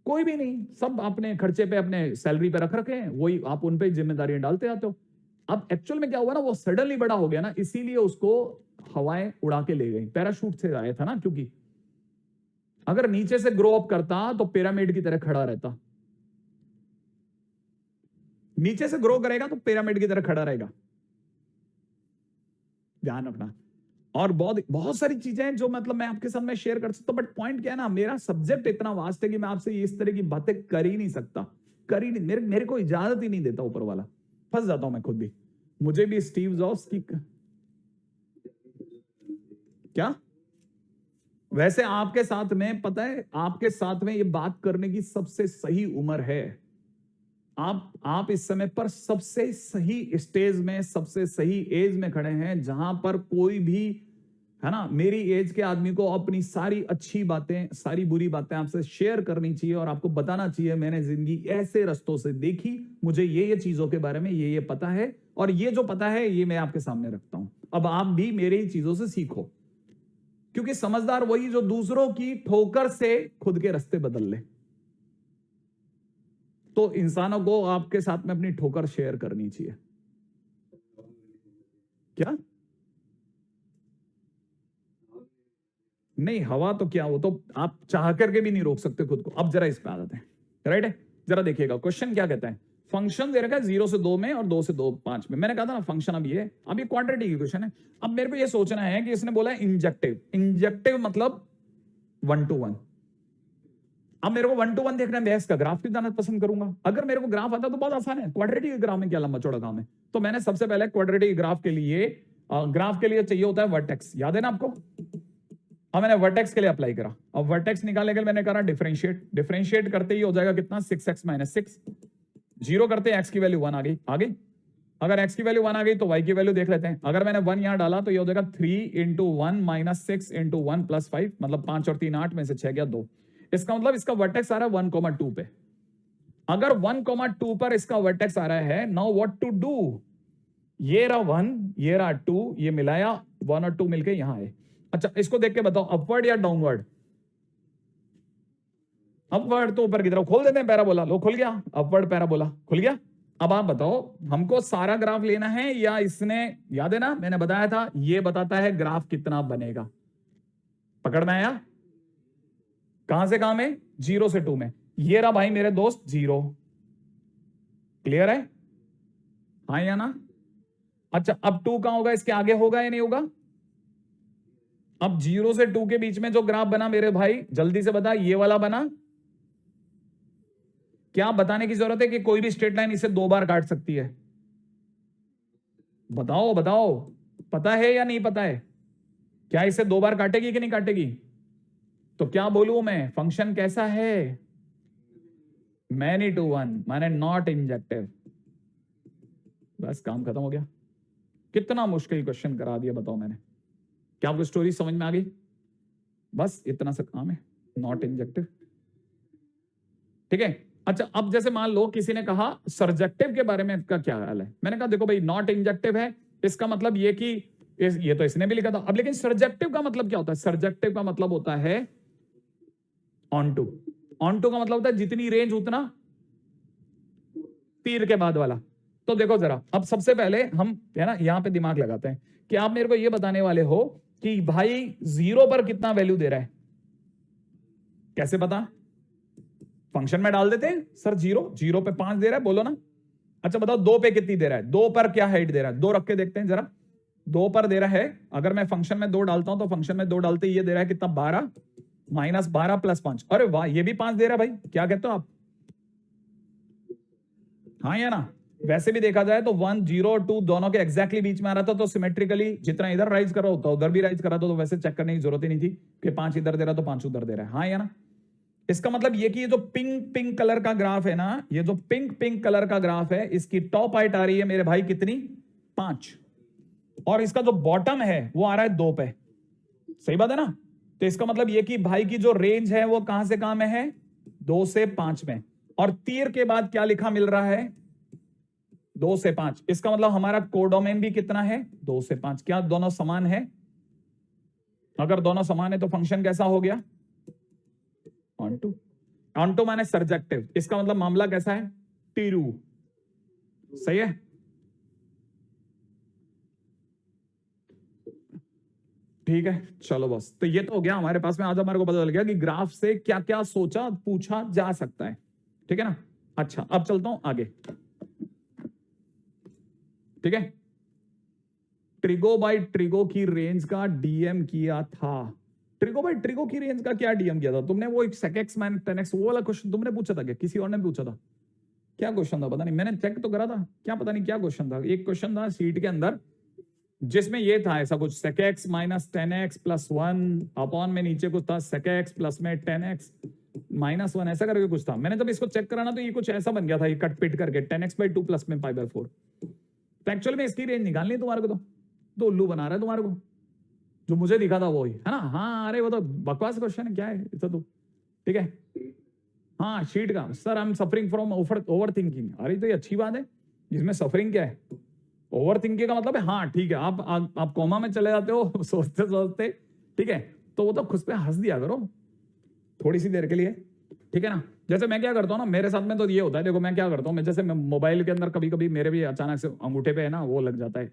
कोई भी नहीं। सब अपने खर्चे पे अपने सैलरी पे रख रखे हैं, वही आप उन पे जिम्मेदारियां डालते आते हो। अब एक्चुअल में क्या हुआ ना, वो सडनली बड़ा हो गया ना, इसीलिए उसको हवाएं उड़ा के ले गई। पैराशूट से आया था ना, क्योंकि अगर नीचे से ग्रो अप करता तो पिरामिड की तरह खड़ा रहता। नीचे से ग्रो करेगा तो पिरामिड की तरह खड़ा रहेगा, ध्यान रखना। और बहुत बहुत सारी चीजें हैं जो मतलब मैं आपके सामने शेयर कर सकता हूं, बट पॉइंट क्या है ना, मेरा सब्जेक्ट इतना वास्ट है कि मैं आपसे इस तरह की बातें कर ही नहीं सकता, कर ही नहीं, मेरे को इजाजत ही नहीं देता ऊपर वाला। फंस जाता हूं मैं खुद भी। मुझे भी स्टीव जॉब्स की क्या, वैसे आपके साथ में पता है, आपके साथ में ये बात करने की सबसे सही उम्र है। आप इस समय पर सबसे सही स्टेज में, सबसे सही एज में खड़े हैं, जहां पर कोई भी है ना मेरी एज के आदमी को अपनी सारी अच्छी बातें, सारी बुरी बातें आपसे शेयर करनी चाहिए और आपको बताना चाहिए मैंने जिंदगी ऐसे रास्तों से देखी, मुझे ये चीजों के बारे में ये पता है, और ये जो पता है ये मैं आपके सामने रखता हूं। अब आप भी मेरी चीजों से सीखो, क्योंकि समझदार वही जो दूसरों की ठोकर से खुद के रास्ते बदल ले। तो इंसानों को आपके साथ में अपनी ठोकर शेयर करनी चाहिए। क्या नहीं, हवा तो क्या, वो तो आप चाह करके भी नहीं रोक सकते खुद को। अब जरा इस पे आ जाते हैं, राइट है? जरा देखिएगा क्वेश्चन क्या कहता है। फंक्शन दे रखा है 0 से 2 में और 2 से 2 5 में। मैंने कहा था ना फंक्शन अब ये क्वाड्रेटिक इक्वेशन है। अब मेरे को ये सोचना है कि इसने बोला है इंजेक्टिव। इंजेक्टिव मतलब 1 to 1। अब मेरे को 1 to 1 देखना है, मैं इसका ग्राफ भी जानना पसंद करूंगा। अगर मेरे को ग्राफ आता तो बहुत आसान है, क्वाड्रेटिक ग्राफ में क्या लंबा चौड़ा काम है। तो मैंने सबसे पहले क्वाड्रेटिक ग्राफ के लिए चाहिए होता है वर्टेक्स, याद है ना आपको? अब मैंने वर्टेक्स के लिए अप्लाई करा। अब वर्टेक्स निकालने के लिए मैंने करा डिफरेंशिएट करते ही हो जाएगा कितना, 6x - 6। जीरो करते हैं x की वैल्यू 1 आ गई। अगर x की वैल्यू 1 आ गई तो y की वैल्यू देख लेते हैं। अगर मैंने 1 यहां डाला तो ये हो जाएगा 3 × 1 - 6 × 1 + 5, मतलब 5 और 3 8 में से 6 गया 2। इसका मतलब इसका वर्टेक्स आ रहा है 1,2 पे। अगर 1,2 पर इसका वर्टेक्स आ रहा है, नाउ व्हाट टू डू, ये रहा 1, ये रहा 2, ये मिलाया 1 और 2 मिलके यहां आए। अच्छा इसको देख के बताओ अपवर्ड या डाउनवर्ड? अपवर्ड तो ऊपर की तरफ खोल देते हैं पैराबोला। लो खुल गया, अपवर्ड पैराबोला खुल गया। अब आप बताओ हमको सारा ग्राफ लेना है या इसने, याद है ना मैंने बताया था ये बताता है ग्राफ कितना बनेगा। पकड़ में आया? कहां से कहां में? 0 से 2 में। ये रहा भाई मेरे दोस्त 0। क्लियर है? हाँ या ना? अच्छा अब 2 कहां होगा, इसके आगे होगा या नहीं होगा? अब 0 से 2 के बीच में जो ग्राफ बना मेरे भाई, जल्दी से बता, ये वाला बना। क्या बताने की जरूरत है कि कोई भी स्ट्रेट लाइन इसे 2 बार काट सकती है? बताओ बताओ, पता है या नहीं पता है? क्या इसे 2 बार काटेगी कि नहीं काटेगी? तो क्या बोलूं मैं, फंक्शन कैसा है? मैनी टू 1 माने नॉट इंजेक्टिव। बस काम खत्म हो गया। कितना मुश्किल क्वेश्चन करा दिया बताओ मैंने। क्या आपको स्टोरी समझ में आ गई? बस इतना सा काम है, नॉट इंजेक्टिव। ठीक है। अच्छा अब जैसे मान लो किसी ने कहा सर्जेक्टिव के बारे में इसका क्या हाल है। मैंने कहा देखो भाई नॉट इंजेक्टिव है, इसका मतलब ये कि ये तो इसने भी लिखा था। अब लेकिन सर्जेक्टिव का मतलब क्या होता है? सर्जेक्टिव का मतलब होता है ऑनटू। ऑनटू का मतलब होता है जितनी रेंज उतना तीर के बाद वाला। तो देखो जरा, अब सबसे पहले हम है ना यहां पे दिमाग लगाते हैं कि आप मेरे को ये बताने वाले हो कि भाई 0 पर कितना वैल्यू दे रहा है। कैसे पता? फंक्शन में डाल देते हैं सर। 0 पे 5 दे रहा है, बोलो ना। अच्छा बताओ 2 पे कितनी दे रहा है? 2 पर क्या हाइट दे रहा है? 2 रख के देखते हैं जरा। 2 पर दे रहा है, अगर मैं फंक्शन में 2 डालता हूं तो फंक्शन में 2 डालते ये दे रहा है कितना? 12 माइनस 12 प्लस 5। अरे वाह, ये भी 5 दे रहा है भाई। क्या कहते हो आप? हाँ या ना? वैसे भी देखा जाए तो 1 0 2 दोनों के एग्जैक्टली बीच में आ रहा था, तो सिमेट्रिकली जितना इधर राइज कर रहा होता उधर भी राइज कर रहा था, तो वैसे चेक करने की जरूरत ही नहीं थी कि 5 इधर दे रहा तो 5 उधर दे रहा है। हाँ या ना? इसका मतलब ये कि ये जो पिंक पिंक कलर का ग्राफ है ना, ये जो पिंक पिंक कलर का ग्राफ है, इसकी टॉप हाइट आ रही है मेरे भाई कितनी? 5, और इसका जो बॉटम है वो आ रहा है 2 पे। सही बात है ना? तो इसका मतलब ये कि भाई की जो रेंज है वो कहां से कहां में है? 2 से 5 में। और तीर के बाद क्या लिखा मिल रहा है? 2 से 5। इसका मतलब हमारा कोडोमेन भी कितना है? 2 से 5। क्या दोनों समान है? अगर दोनों समान है तो फंक्शन कैसा हो गया? ऑनटू। ऑनटू माने सर्जेक्टिव। इसका मतलब मामला कैसा है? टिरू। सही है? ठीक है, चलो बस। तो ये तो हो गया हमारे पास में। आज हमारे को पता चल गया कि ग्राफ से क्या क्या सोचा पूछा जा सकता है। ठीक है ना? अच्छा, अब चलता हूं आगे। ठीक है, ट्रिगो बाई ट्रिगो की रेंज का डीएम किया था। ट्रिगो बाई ट्रिगो की रेंज का क्या डीएम किया था तुमने? वो sec x माइनस 10x वो वाला क्वेश्चन तुमने पूछा था क्या? किसी और ने पूछा था? क्या क्वेश्चन था? पता नहीं, मैंने चेक तो करा था। क्या पता नहीं क्या क्वेश्चन था। एक क्वेश्चन था सीट के अंदर जिसमें ये था ऐसा कुछ, sec x minus 10x plus 1 upon में नीचे कुछ था sec x प्लस में 10x माइनस 1, ऐसा करके कुछ था। मैंने जब इसको चेक करा ना तो ये कुछ ऐसा बन गया था, ये कट पिट करके 10x बाई 2 प्लस में पाई बाई 4। तो एक्चुअल में इसकी रेंज निकालनी है तुम्हारे को, तो उल्लू बना रहा है तुम्हारे को। जो मुझे दिखा था वो ही है ना? हाँ, अरे वो तो बकवास क्वेश्चन है, क्या है इतना तो। ठीक है, हाँ शीट का। Sir I am suffering from over thinking. अरे तो ये अच्छी बात है, इसमें सफरिंग क्या है? ओवर थिंकिंग का मतलब है, हाँ ठीक है, आप कोमा में चले जाते हो सोचते सोचते। ठीक है, तो वो तो खुद पे हंस दिया करो थोड़ी सी देर के लिए। ठीक है ना? जैसे मैं क्या करता हूँ ना, मेरे साथ में तो ये होता है, देखो मैं क्या करता हूँ, मैं जैसे मोबाइल के अंदर कभी कभी मेरे भी अचानक से अंगूठे पे है ना वो लग जाता है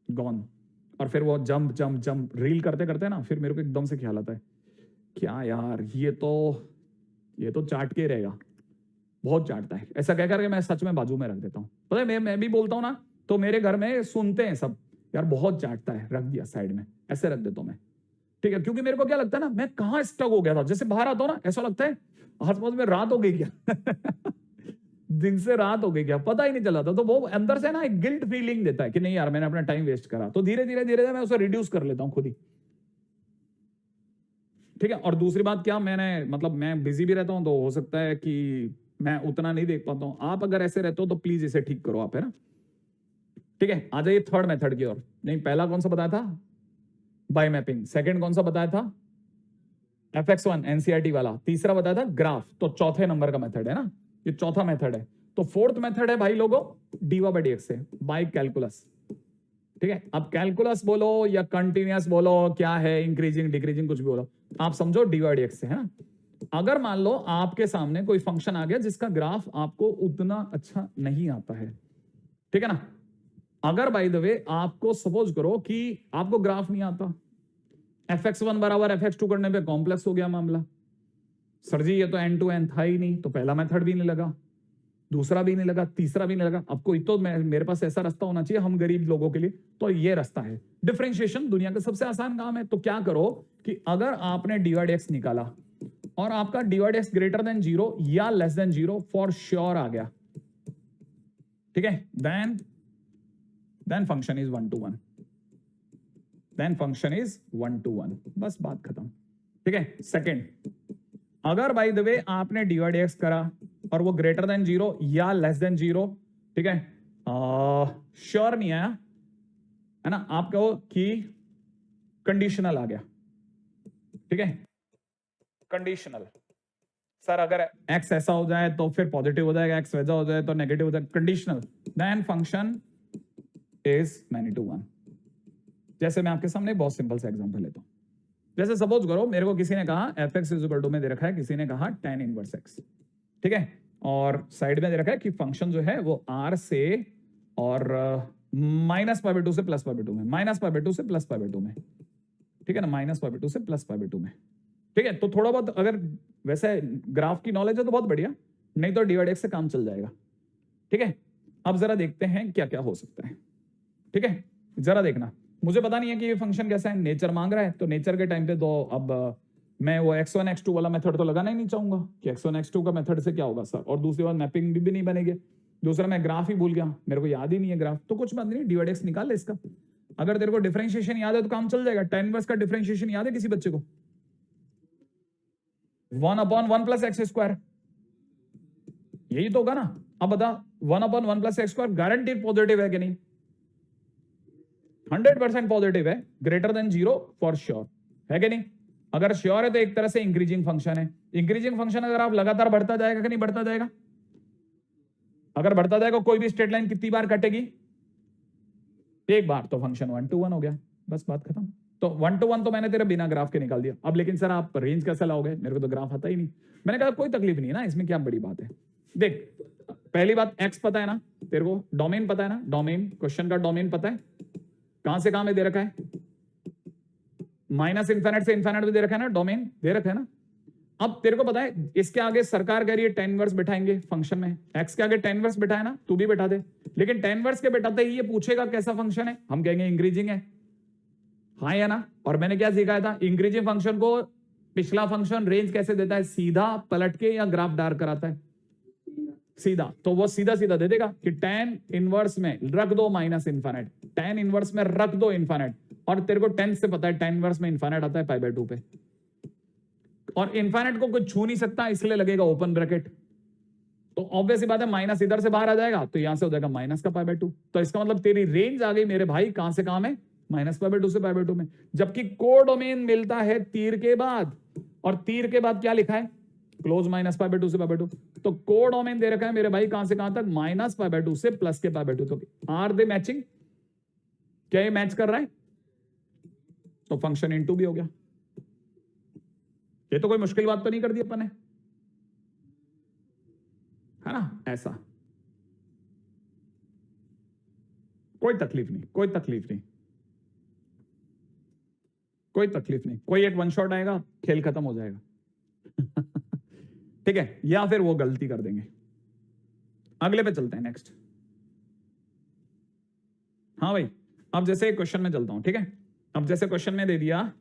गॉन, और फिर वो जंप जंप जंप रील करते करते ना, फिर मेरे को एकदम से ख्याल आता है क्या यार ये तो चाट के रहेगा, बहुत चाटता है। ऐसा कह करके मैं सच में बाजू में रख देता हूँ। पता है मैं भी बोलता हूँ ना तो मेरे घर में सुनते हैं सब, यार बहुत चाटता है, रख दिया साइड में, ऐसे रख देता हूँ मैं। ठीक है, क्योंकि मेरे को क्या लगता है ना, मैं कहाँ स्टक हो गया था। जैसे बाहर आता हूँ ना ऐसा लगता है आसपास में रात हो गई क्या दिन से रात हो गई क्या, पता ही नहीं चला था। तो वो अंदर से ना एक गिल्ट फीलिंग देता है कि नहीं यार मैंने अपना टाइम वेस्ट करा। तो धीरे धीरे धीरे मैं उसे रिड्यूस कर लेता हूँ खुद ही। ठीक है, और दूसरी बात क्या, मैं बिजी भी रहता हूं तो हो सकता है कि मैं उतना नहीं देख पाता हूं। आप अगर ऐसे रहते हो तो प्लीज इसे ठीक करो आप, है ना? ठीक है, आ जाइए थर्ड मेथड की ओर। नहीं, पहला कौन सा बताया था? Bye mapping. सेकंड कौन सा बताया था? fx1 एनसीईआरटी वाला। तीसरा बताया था ग्राफ। तो चौथे नंबर का मेथड है ना, ये चौथा मेथड है। तो फोर्थ मेथड है भाई लोगों डीवा बाई डीएक्स से बाय कैलकुलस। ठीक है, अब कैलकुलस बोलो या कंटिन्यूअस बोलो, क्या है इंक्रीजिंग डिक्रीजिंग कुछ भी बोलो, आप समझो डीवा डीएक्स से, है ना? अगर मान लो आपके सामने कोई फंक्शन आ गया जिसका ग्राफ आपको उतना अच्छा नहीं आता है, ठीक है ना? अगर बाय द वे आपको सपोज करो कि आपको ग्राफ नहीं आता, fx1 बराबर fx2 करने पे कॉम्प्लेक्स हो गया मामला। सर जी ये तो n टू n था ही नहीं, तो पहला मेथड भी नहीं लगा, दूसरा भी नहीं लगा, तीसरा भी नहीं लगा। अब कोई तो मेरे पास ऐसा रास्ता होना चाहिए हम गरीब लोगों के लिए, तो ये रास्ता है डिफरेंशिएशन। दुनिया का सबसे आसान काम है। तो क्या करो कि अगर आपने dx निकाला और आपका dx ग्रेटर देन 0 या लेस देन 0 फॉर श्योर आ गया, ठीक है, then function is 1 to 1, then function is 1 to 1, बस बात खत्म। ठीक है, सेकंड, अगर बाय द वे आपने dx करा और वो ग्रेटर देन 0 या लेस देन 0, ठीक है, श्योर नहीं आया, है ना, आप कहो कि कंडीशनल आ गया। ठीक है, कंडीशनल, सर अगर x ऐसा हो जाए तो फिर पॉजिटिव हो जाएगा, x वैसा हो जाए तो नेगेटिव हो जाएगा, conditional, then function is many to 1। जैसे मैं आपके सामने बहुत सिंपल सा एग्जांपल लेता हूं। जैसे सपोज करो मेरे को किसी ने कहा fx इज इक्वल टू में दे रखा है, किसी ने कहा tan इनवर्स x, ठीक है, और साइड में दे रखा है कि फंक्शन जो है वो r से और -π/2 से +π/2 में, -π/2 से +π/2 में, ठीक है ना, -π/2 से +π/2 में। ठीक है, तो थोड़ा बहुत अगर वैसे ग्राफ की नॉलेज है तो बहुत बढ़िया, नहीं तो डिवाइड एक्स से काम चल जाएगा। ठीक है, अब जरा देखते हैं क्या क्या हो सकता है। ठीक है, जरा देखना, मुझे पता नहीं है कि ये फंक्शन कैसा है, नेचर मांग रहा है, तो नेचर के टाइम पे तो अब मैं वो x1 x2 वाला मेथड तो लगाना ही नहीं चाहूंगा कि x1 x2 का मेथड से क्या होगा सर, और दूसरी बात मैपिंग भी नहीं बनेगी, दूसरा मैं ग्राफ ही भूल गया, मेरे को याद ही नहीं है ग्राफ, तो कुछ बात नहीं, डिवाइड एक्स निकाल ले इसका। अगर तेरे को डिफरेंशिएशन याद है तो काम चल जाएगा। tan इनवर्स का डिफरेंशिएशन याद है किसी बच्चे को? 1/1 प्लस एक्स स्क्वायर, यही तो होगा ना। अब बता, 1/1 plus x square guaranteed positive है कि नहीं? 100% पॉजिटिव है, ग्रेटर देन 0 फॉर श्योर है कि नहीं? अगर श्योर है तो एक तरह से इंक्रीजिंग फंक्शन है। इंक्रीजिंग फंक्शन अगर आप लगातार बढ़ता जाएगा कि नहीं बढ़ता जाएगा? अगर बढ़ता जाएगा, कोई भी स्ट्रेट लाइन कितनी बार कटेगी? एक बार, तो फंक्शन 1 to 1 हो गया, बस बात खत्म। तो 1 to 1 तो मैंने तेरे बिना ग्राफ के निकाल दिया। अब लेकिन सर आप रेंज कैसे लाओगे, मेरे को तो ग्राफ आता ही नहीं। मैंने कहा कोई तकलीफ नहीं है ना, इसमें क्या बड़ी बात है। देख, पहली बात एक्स पता है ना तेरे को, डोमेन पता है ना, डोमेन, क्वेश्चन का डोमेन पता है, कहां से कहां में दे रखा है, माइनस इन्फिनिट से इन्फिनिट में दे रखा है ना, डोमेन दे रखा है ना। अब तेरे को पता है इसके आगे सरकार कह रही है tan इनवर्स बिठाएंगे फंक्शन में, x के आगे tan इनवर्स बिठाए ना, तू भी बैठा दे, लेकिन tan इनवर्स के बिठाते ही ये पूछेगा कैसा फंक्शन है, हम कहेंगे इंक्रीजिंग है, हाँ या ना। और मैंने क्या सिखाया था, इंक्रीजिंग फंक्शन को पिछला फंक्शन रेंज कैसे देता है, सीधा पलट के या ग्राफ डार्क कराता है? सीधा, तो वो सीधा सीधा दे देगा कि tan इनवर्स में रख दो माइनस इन्फिनिट, tan इनवर्स में रख दो इन्फिनिट, और तेरे को 10 से पता है tan इनवर्स में इन्फिनिट आता है π/2 पे, और इन्फिनिट को कोई छू नहीं सकता, इसलिए लगेगा ओपन ब्रैकेट। तो ऑब्वियस बात है माइनस इधर से बाहर आ जाएगा, तो यहां से हो जाएगा माइनस का π/2। तो इसका मतलब तेरी रेंज आ गई मेरे भाई, कहां से कहां में, माइनस π/2 से π/2 में। जबकि कोडोमेन मिलता है तीर के बाद, और तीर के बाद क्या लिखा है, क्लोज माइनस π/2 से π/2। तो कोडोमेन दे रखा है मेरे भाई कहां से कहां तक, माइनस π/2 से प्लस के π/2 तक। आर दे मैचिंग, क्या ये मैच कर रहा है? तो फंक्शन इनटू भी हो गया। ये तो कोई मुश्किल बात तो नहीं कर दी अपन ने, है ना? ऐसा कोई तकलीफ नहीं, कोई तकलीफ नहीं, कोई तकलीफ नहीं, कोई एक वन शॉट आएगा, खेल खत्म हो जाएगा। ठीक है, या फिर वो गलती कर देंगे। अगले पे चलते हैं, नेक्स्ट। हाँ भाई, अब जैसे क्वेश्चन में चलता हूं, ठीक है। अब जैसे क्वेश्चन में दे दिया,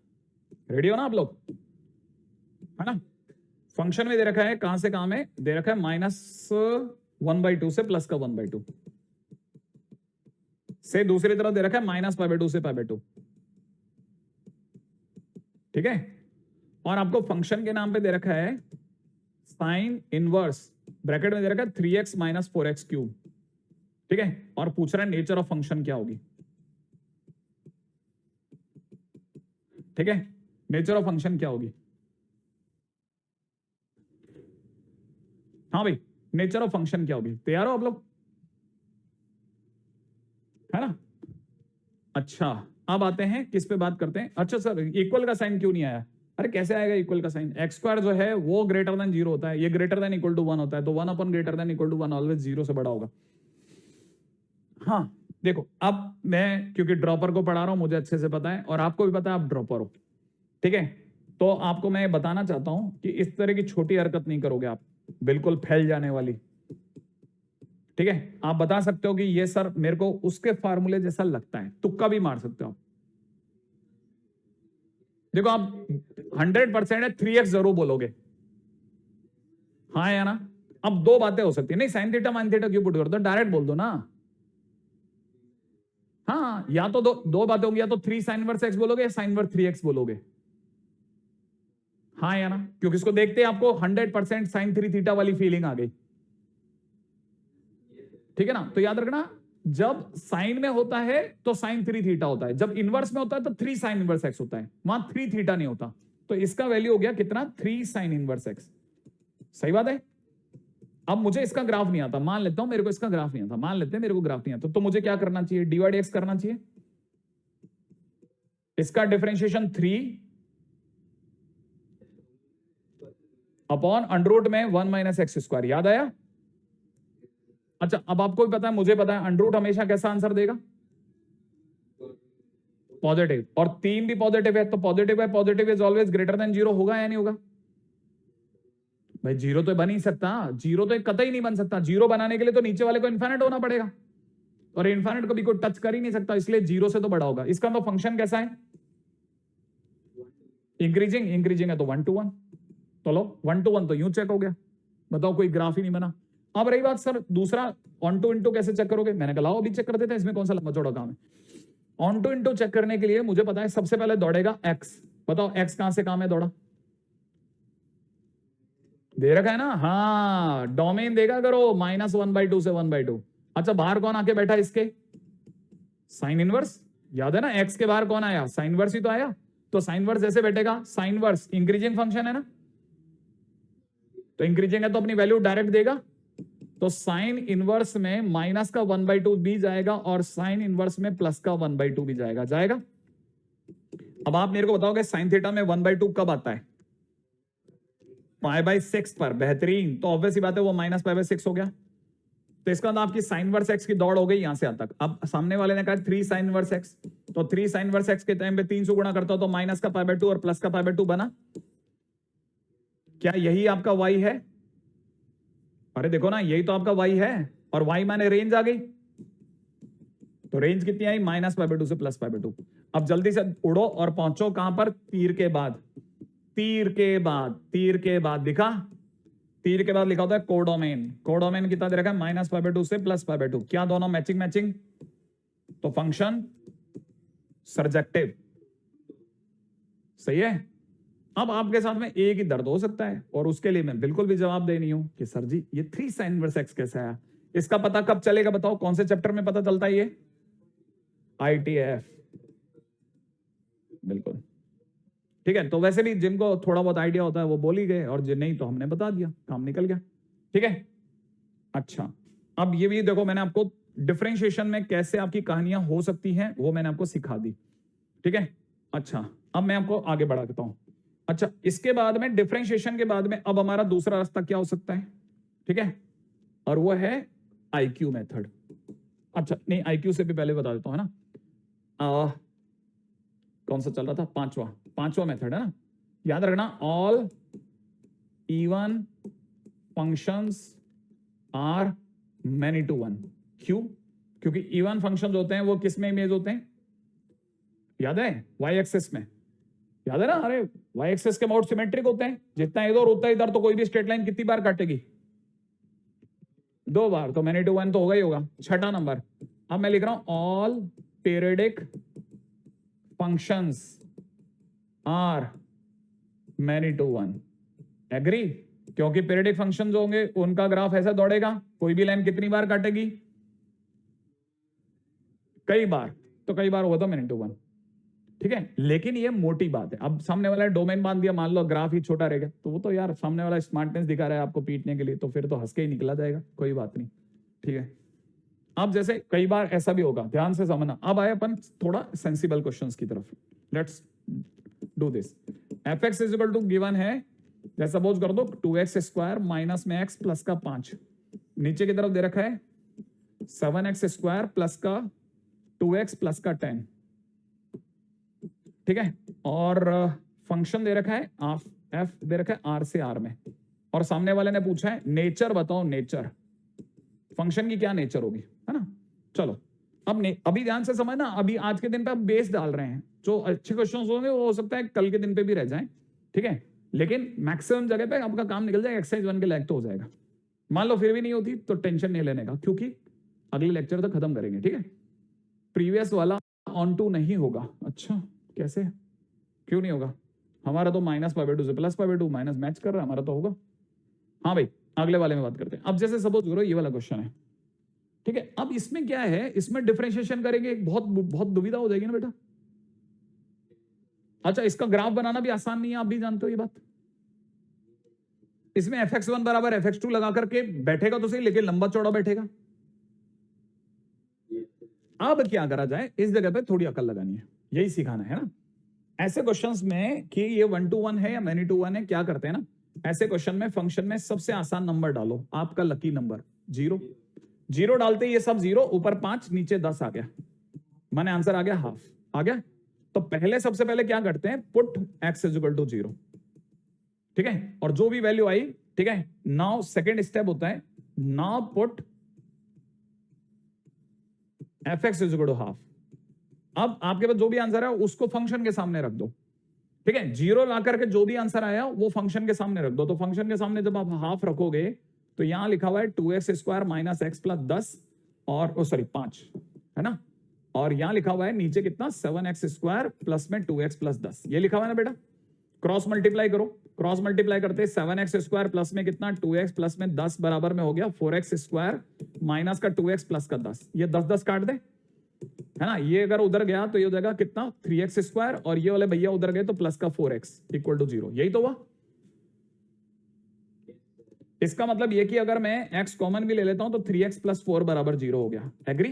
रेडी हो ना आप लोग, है ना? फंक्शन में दे रखा है कहां से कहां में दे रखा है, -1/2 से प्लस का 1/2 से, दूसरी तरफ दे रखा है -π/2 से π/2। ठीक है, और आपको फंक्शन के नाम पे दे रखा है साइन इनवर्स, ब्रैकेट में दे रखा है 3x - 4x क्यूब। ठीक है, और पूछ रहा है नेचर ऑफ फंक्शन क्या होगी। ठीक है, नेचर ऑफ फंक्शन क्या होगी? हाँ भाई, नेचर ऑफ फंक्शन क्या होगी, तैयार हो आप लोग, है ना? अच्छा, अब आते हैं किस पे बात करते हैं। अच्छा सर, इक्वल का साइन क्यों नहीं आया? अरे कैसे आएगा इक्वल का साइन, एक्स स्क्वायर जो है वो ग्रेटर देन 0 होता है, ये ग्रेटर देन इक्वल टू 1 होता है, तो 1 अपन greater than equal to 1 always 0 से बड़ा होगा। हाँ देखो, अब मैं क्योंकि ड्रॉपर को पढ़ा रहा हूं, मुझे अच्छे से पता है, और आपको भी पता है आप ड्रॉपर हो, ठीक है। तो आपको मैं बताना चाहता हूं कि इस तरह की छोटी हरकत नहीं करोगे आप, बिल्कुल फैल जाने वाली। ठीक है, आप बता सकते हो कि ये सर मेरे को उसके फार्मूले जैसा लगता है, तुक्का भी मार सकते हो आप। देखो, आप 100% है 3x जरूर बोलोगे, हाँ या ना? अब दो बातें हो सकती है, नहीं साइन थीटा मान थीटा क्यों पुट कर दो, डायरेक्ट बोल दो ना। हाँ, या तो दो बातें होंगी, या तो 3 sin इनवर्स x बोलोगे या sin इनवर्स 3x बोलोगे, हाँ या ना? क्योंकि इसको देखते आपको 100% sin 3 थीटा वाली फीलिंग आ गई। ठीक है ना? तो याद रखना, जब साइन में होता है तो sin 3 थीटा होता है, जब इनवर्स में होता है तो 3 sin इनवर्स x होता है, वहां 3 थीटा नहीं होता। तो इसका वैल्यू हो गया कितना, 3 sin इनवर्स x। सही बात है। अब मुझे इसका ग्राफ नहीं आता, मान लेता हूं मेरे को इसका ग्राफ नहीं आता, मान लेते हैं मेरे को ग्राफ नहीं आता, तो मुझे क्या करना चाहिए, डिवाइड एक्स करना चाहिए। इसका डिफरेंशिएशन 3 अपॉन अंडररूट में 1 - x²। याद आया? अच्छा, अब आपको भी पता है, मुझे पता है, अंडररूट हमेशा कैसा आंसर देगा, पॉजिटिव, और 3 भी पॉजिटिव है, तो positive is always greater than 0 होगा या नहीं होगा? भाई 0 तो बन ही सकता, 0 तो कतई नहीं बन सकता। 0 बनाने के लिए तो नीचे वाले को इन्फिनिट होना पड़ेगा, और इन्फिनिट को भी कोई टच कर ही नहीं सकता, इसलिए 0 से तो बड़ा होगा। इसका तो फंक्शन कैसा है? इंक्रीजिंग है तो 1 to 1। चलो 1 to 1 तो यूं चेक हो गया। बताओ, कोई ग्राफ ही नहीं बना। अब रही बात सर दूसरा, ऑन टू इनटू कैसे चेक करोगे? मैंने कहा लाओ अभी चेक कर देते हैं, इसमें कौन सा लंबा चौड़ा काम है। ऑन टू इनटू चेक करने के लिए मुझे पता है सबसे पहले दौड़ेगा x। बताओ x कहां से कहां में दौड़ा? दे रखा है ना, हाँ डोमेन देगा करो -1/2 से 1/2। अच्छा बाहर कौन आके बैठा इसके? Sine inverse. याद है ना, x के बाहर कौन आया? साइन इनवर्स ही तो आया। तो साइन इनवर्स जैसे बैठेगा, साइन इनवर्स इंक्रीजिंग फंक्शन है ना, तो इंक्रीजिंग है तो अपनी वैल्यू डायरेक्ट देगा। तो साइन इनवर्स में माइनस का 1/2 भी जाएगा, और साइन इनवर्स में प्लस का 1/2 भी जाएगा। अब आप मेरे को बताओगे साइन थीटा में 1/2 कब आता है? π/6 पर। बेहतरीन, तो ऑब्वियस ही बात है वो -π/6 हो गया। तो इसका मतलब आपकी साइन इनवर्स x की दौड़ हो गई यहां से यहां तक। अब सामने वाले ने कहा 3 साइन इनवर्स x, तो 3 साइन इनवर्स x के टाइम पे 3 से गुणा करता हो तो माइनस का π/2 और प्लस का π/2 बना। क्या यही आपका y है? अरे देखो ना, यही तो आपका y है, और y माने रेंज आ गई। तो रेंज कितनी आई? -π/2 से +π/2। अब जल्दी से उड़ो और पहुंचो कहां पर? तीर के बाद। तीर के बाद दिखा, तीर के बाद लिखा होता है कोडोमेन। कोडोमेन कितना दे रखा है? -π/2 से +π/2। क्या दोनों मैचिंग? तो फंक्शन सर्जेक्टिव, सही है। अब आपके साथ में एक ही दर्द हो सकता है, और उसके लिए मैं बिल्कुल भी जवाब दे नहीं हूं कि सर जी ये 3 साइन इनवर्स x कैसे आया। इसका पता कब चलेगा बताओ? कौन से चैप्टर में पता चलता है ये? ITF, बिल्कुल ठीक है। तो वैसे भी जिनको थोड़ा बहुत आइडिया होता है वो बोल ही गए, और जिन नहीं तो हमने बता दिया, काम निकल गया। ठीक है। अच्छा अब ये भी देखो, मैंने आपको डिफरेंशिएशन में कैसे आपकी कहानियां हो सकती हैं वो मैंने आपको सिखा दी। ठीक है। अच्छा अब मैं आपको आगे बढ़ा देता हूं। अच्छा इसके बाद में, डिफरेंशिएशन के बाद में अब हमारा दूसरा रास्ता क्या हो सकता है? ठीक है, और वो है IQ मेथड। अच्छा नहीं, IQ से भी पहले बता देता हूं, है ना। कौन सा चल रहा था? पांचवा मेथड है ना, याद रखना। All even functions are many to one. क्यों? क्योंकि इवन फंक्शंस होते हैं वो किस में इमेज होते हैं? याद है? y एक्सिस में, याद है ना। अरे y एक्सिस के मोड सिमेट्रिक होते हैं, जितना इधर होता है इधर, तो कोई भी स्ट्रेट लाइन कितनी बार काटेगी? 2 बार, तो मैनी टू वन तो होगा ही होगा। छठा नंबर, अब मैं लिख रहा हूं all periodic functions are many to one. Agree? क्योंकि पीरियडिक फंक्शन जो होंगे उनका ग्राफ ऐसा दौड़ेगा, कोई भी लाइन कितनी बार काटेगी? कई बार, तो कई बार होगा तो मैनी टू वन। ठीक है, लेकिन ये मोटी बात है। अब सामने वाला डोमेन बांध दिया, मान लो ग्राफ ही छोटा रहेगा, तो वो तो यार सामने वाला स्मार्टनेस दिखा रहा है आपको पीटने के लिए, तो फिर तो हंस के ही निकला जाएगा, कोई बात नहीं। ठीक है। अब जैसे कई बार ऐसा भी होगा, ध्यान से समझना। अब आए अपन थोड़ा सेंसिबल क्वेश्चंस की तरफ। Let's do this. fx is equal to given है, जैसे सपोज कर दो 2x² माइनस में x प्लस का 5, नीचे की तरफ दे रखा है 7x² प्लस का 2x प्लस का 10। ठीक है, और फंक्शन दे रखा है f दे रखा है r से r में, और सामने वाले ने पूछा है नेचर बताओ। नेचर फंक्शन की क्या नेचर होगी, है ना। चलो अब अभी ध्यान से समझना, अभी आज के दिन पे हम बेस डाल रहे हैं। जो अच्छे क्वेश्चंस होंगे वो हो सकता है कल के दिन पे भी रह जाएं, ठीक है, लेकिन मैक्सिमम जगह पे आपका काम निकल जाएगा, एक्सरसाइज 1 के लायक तो हो जाएगा। मान लो फिर भी नहीं होती तो टेंशन नहीं लेने का, क्योंकि अगले लेक्चर तक खत्म करेंगे। ठीक है, प्रीवियस वाला ऑन टू नहीं होगा। अच्छा कैसे, क्यों नहीं होगा? हमारा तो -π/2 से +π/2 माइनस मैच कर रहा है, हमारा तो होगा। हाँ भाई, अगले वाले में बात करते हैं। अब जैसे सपोज करो ये वाला क्वेश्चन है, ठीक है। अब इसमें क्या है, इसमें डिफरेंशिएशन करेंगे, बहुत दुविधा हो जाएगी ना बेटा। अच्छा इसका ग्राफ बनाना भी आसान नहीं है, आप भी जानते हो ये बात। इसमें fx1 बराबर fx2 लगा करके बैठेगा तो सही, लेकिन लंबा चौड़ा बैठेगा। अब क्या करा जाए, इस जगह पे थोड़ी अकल लगानी है, यही सिखाना है ना। ऐसे क्वेश्चंस में कि ये 1 to 1 है या मैनी टू 1 है, क्या करते हैं ना, ऐसे क्वेश्चन में फंक्शन में सबसे आसान नंबर डालो, आपका लकी नंबर 0 डालते ये सब 0, ऊपर 5 नीचे 10 आ गया, माने आंसर आ गया हाफ। आ गया? तो पहले सबसे पहले क्या करते हैं, put x is equal to 0, ठीक है, और जो भी वैल्यू आई, ठीक है, नाउ सेकेंड स्टेप होता है, now put fx is equal to half. अब आपके पास जो भी आंसर है उसको फंक्शन के सामने रख दो, ठीक है, 0 ला करके जो भी आंसर आया वो फंक्शन के सामने रख दो। तो फंक्शन के सामने जब आप हाफ रखोगे तो यहां लिखा हुआ है 2x square minus x plus 10 और सॉरी 5, है ना, और यहां लिखा हुआ है नीचे कितना 7x स्क्वायर प्लस में 2x प्लस 10, ये लिखा हुआ है ना बेटा। क्रॉस मल्टीप्लाई करो, क्रॉस मल्टीप्लाई करते 7x स्क्वायर प्लस में कितना 2x प्लस में 10 बराबर में हो गया 4x स्क्वायर माइनस का 2x प्लस का 10, ये 10 काट दे, है ना, ये अगर उधर गया तो ये हो जाएगा कितना 3x स्क्वायर, और ये वाले भैया उधर गए तो प्लस का 4x इक्वल टू 0, यही तो हुआ। इसका मतलब ये कि अगर मैं x कॉमन भी ले लेता हूं तो 3x प्लस 4 बराबर 0 हो गया, एग्री।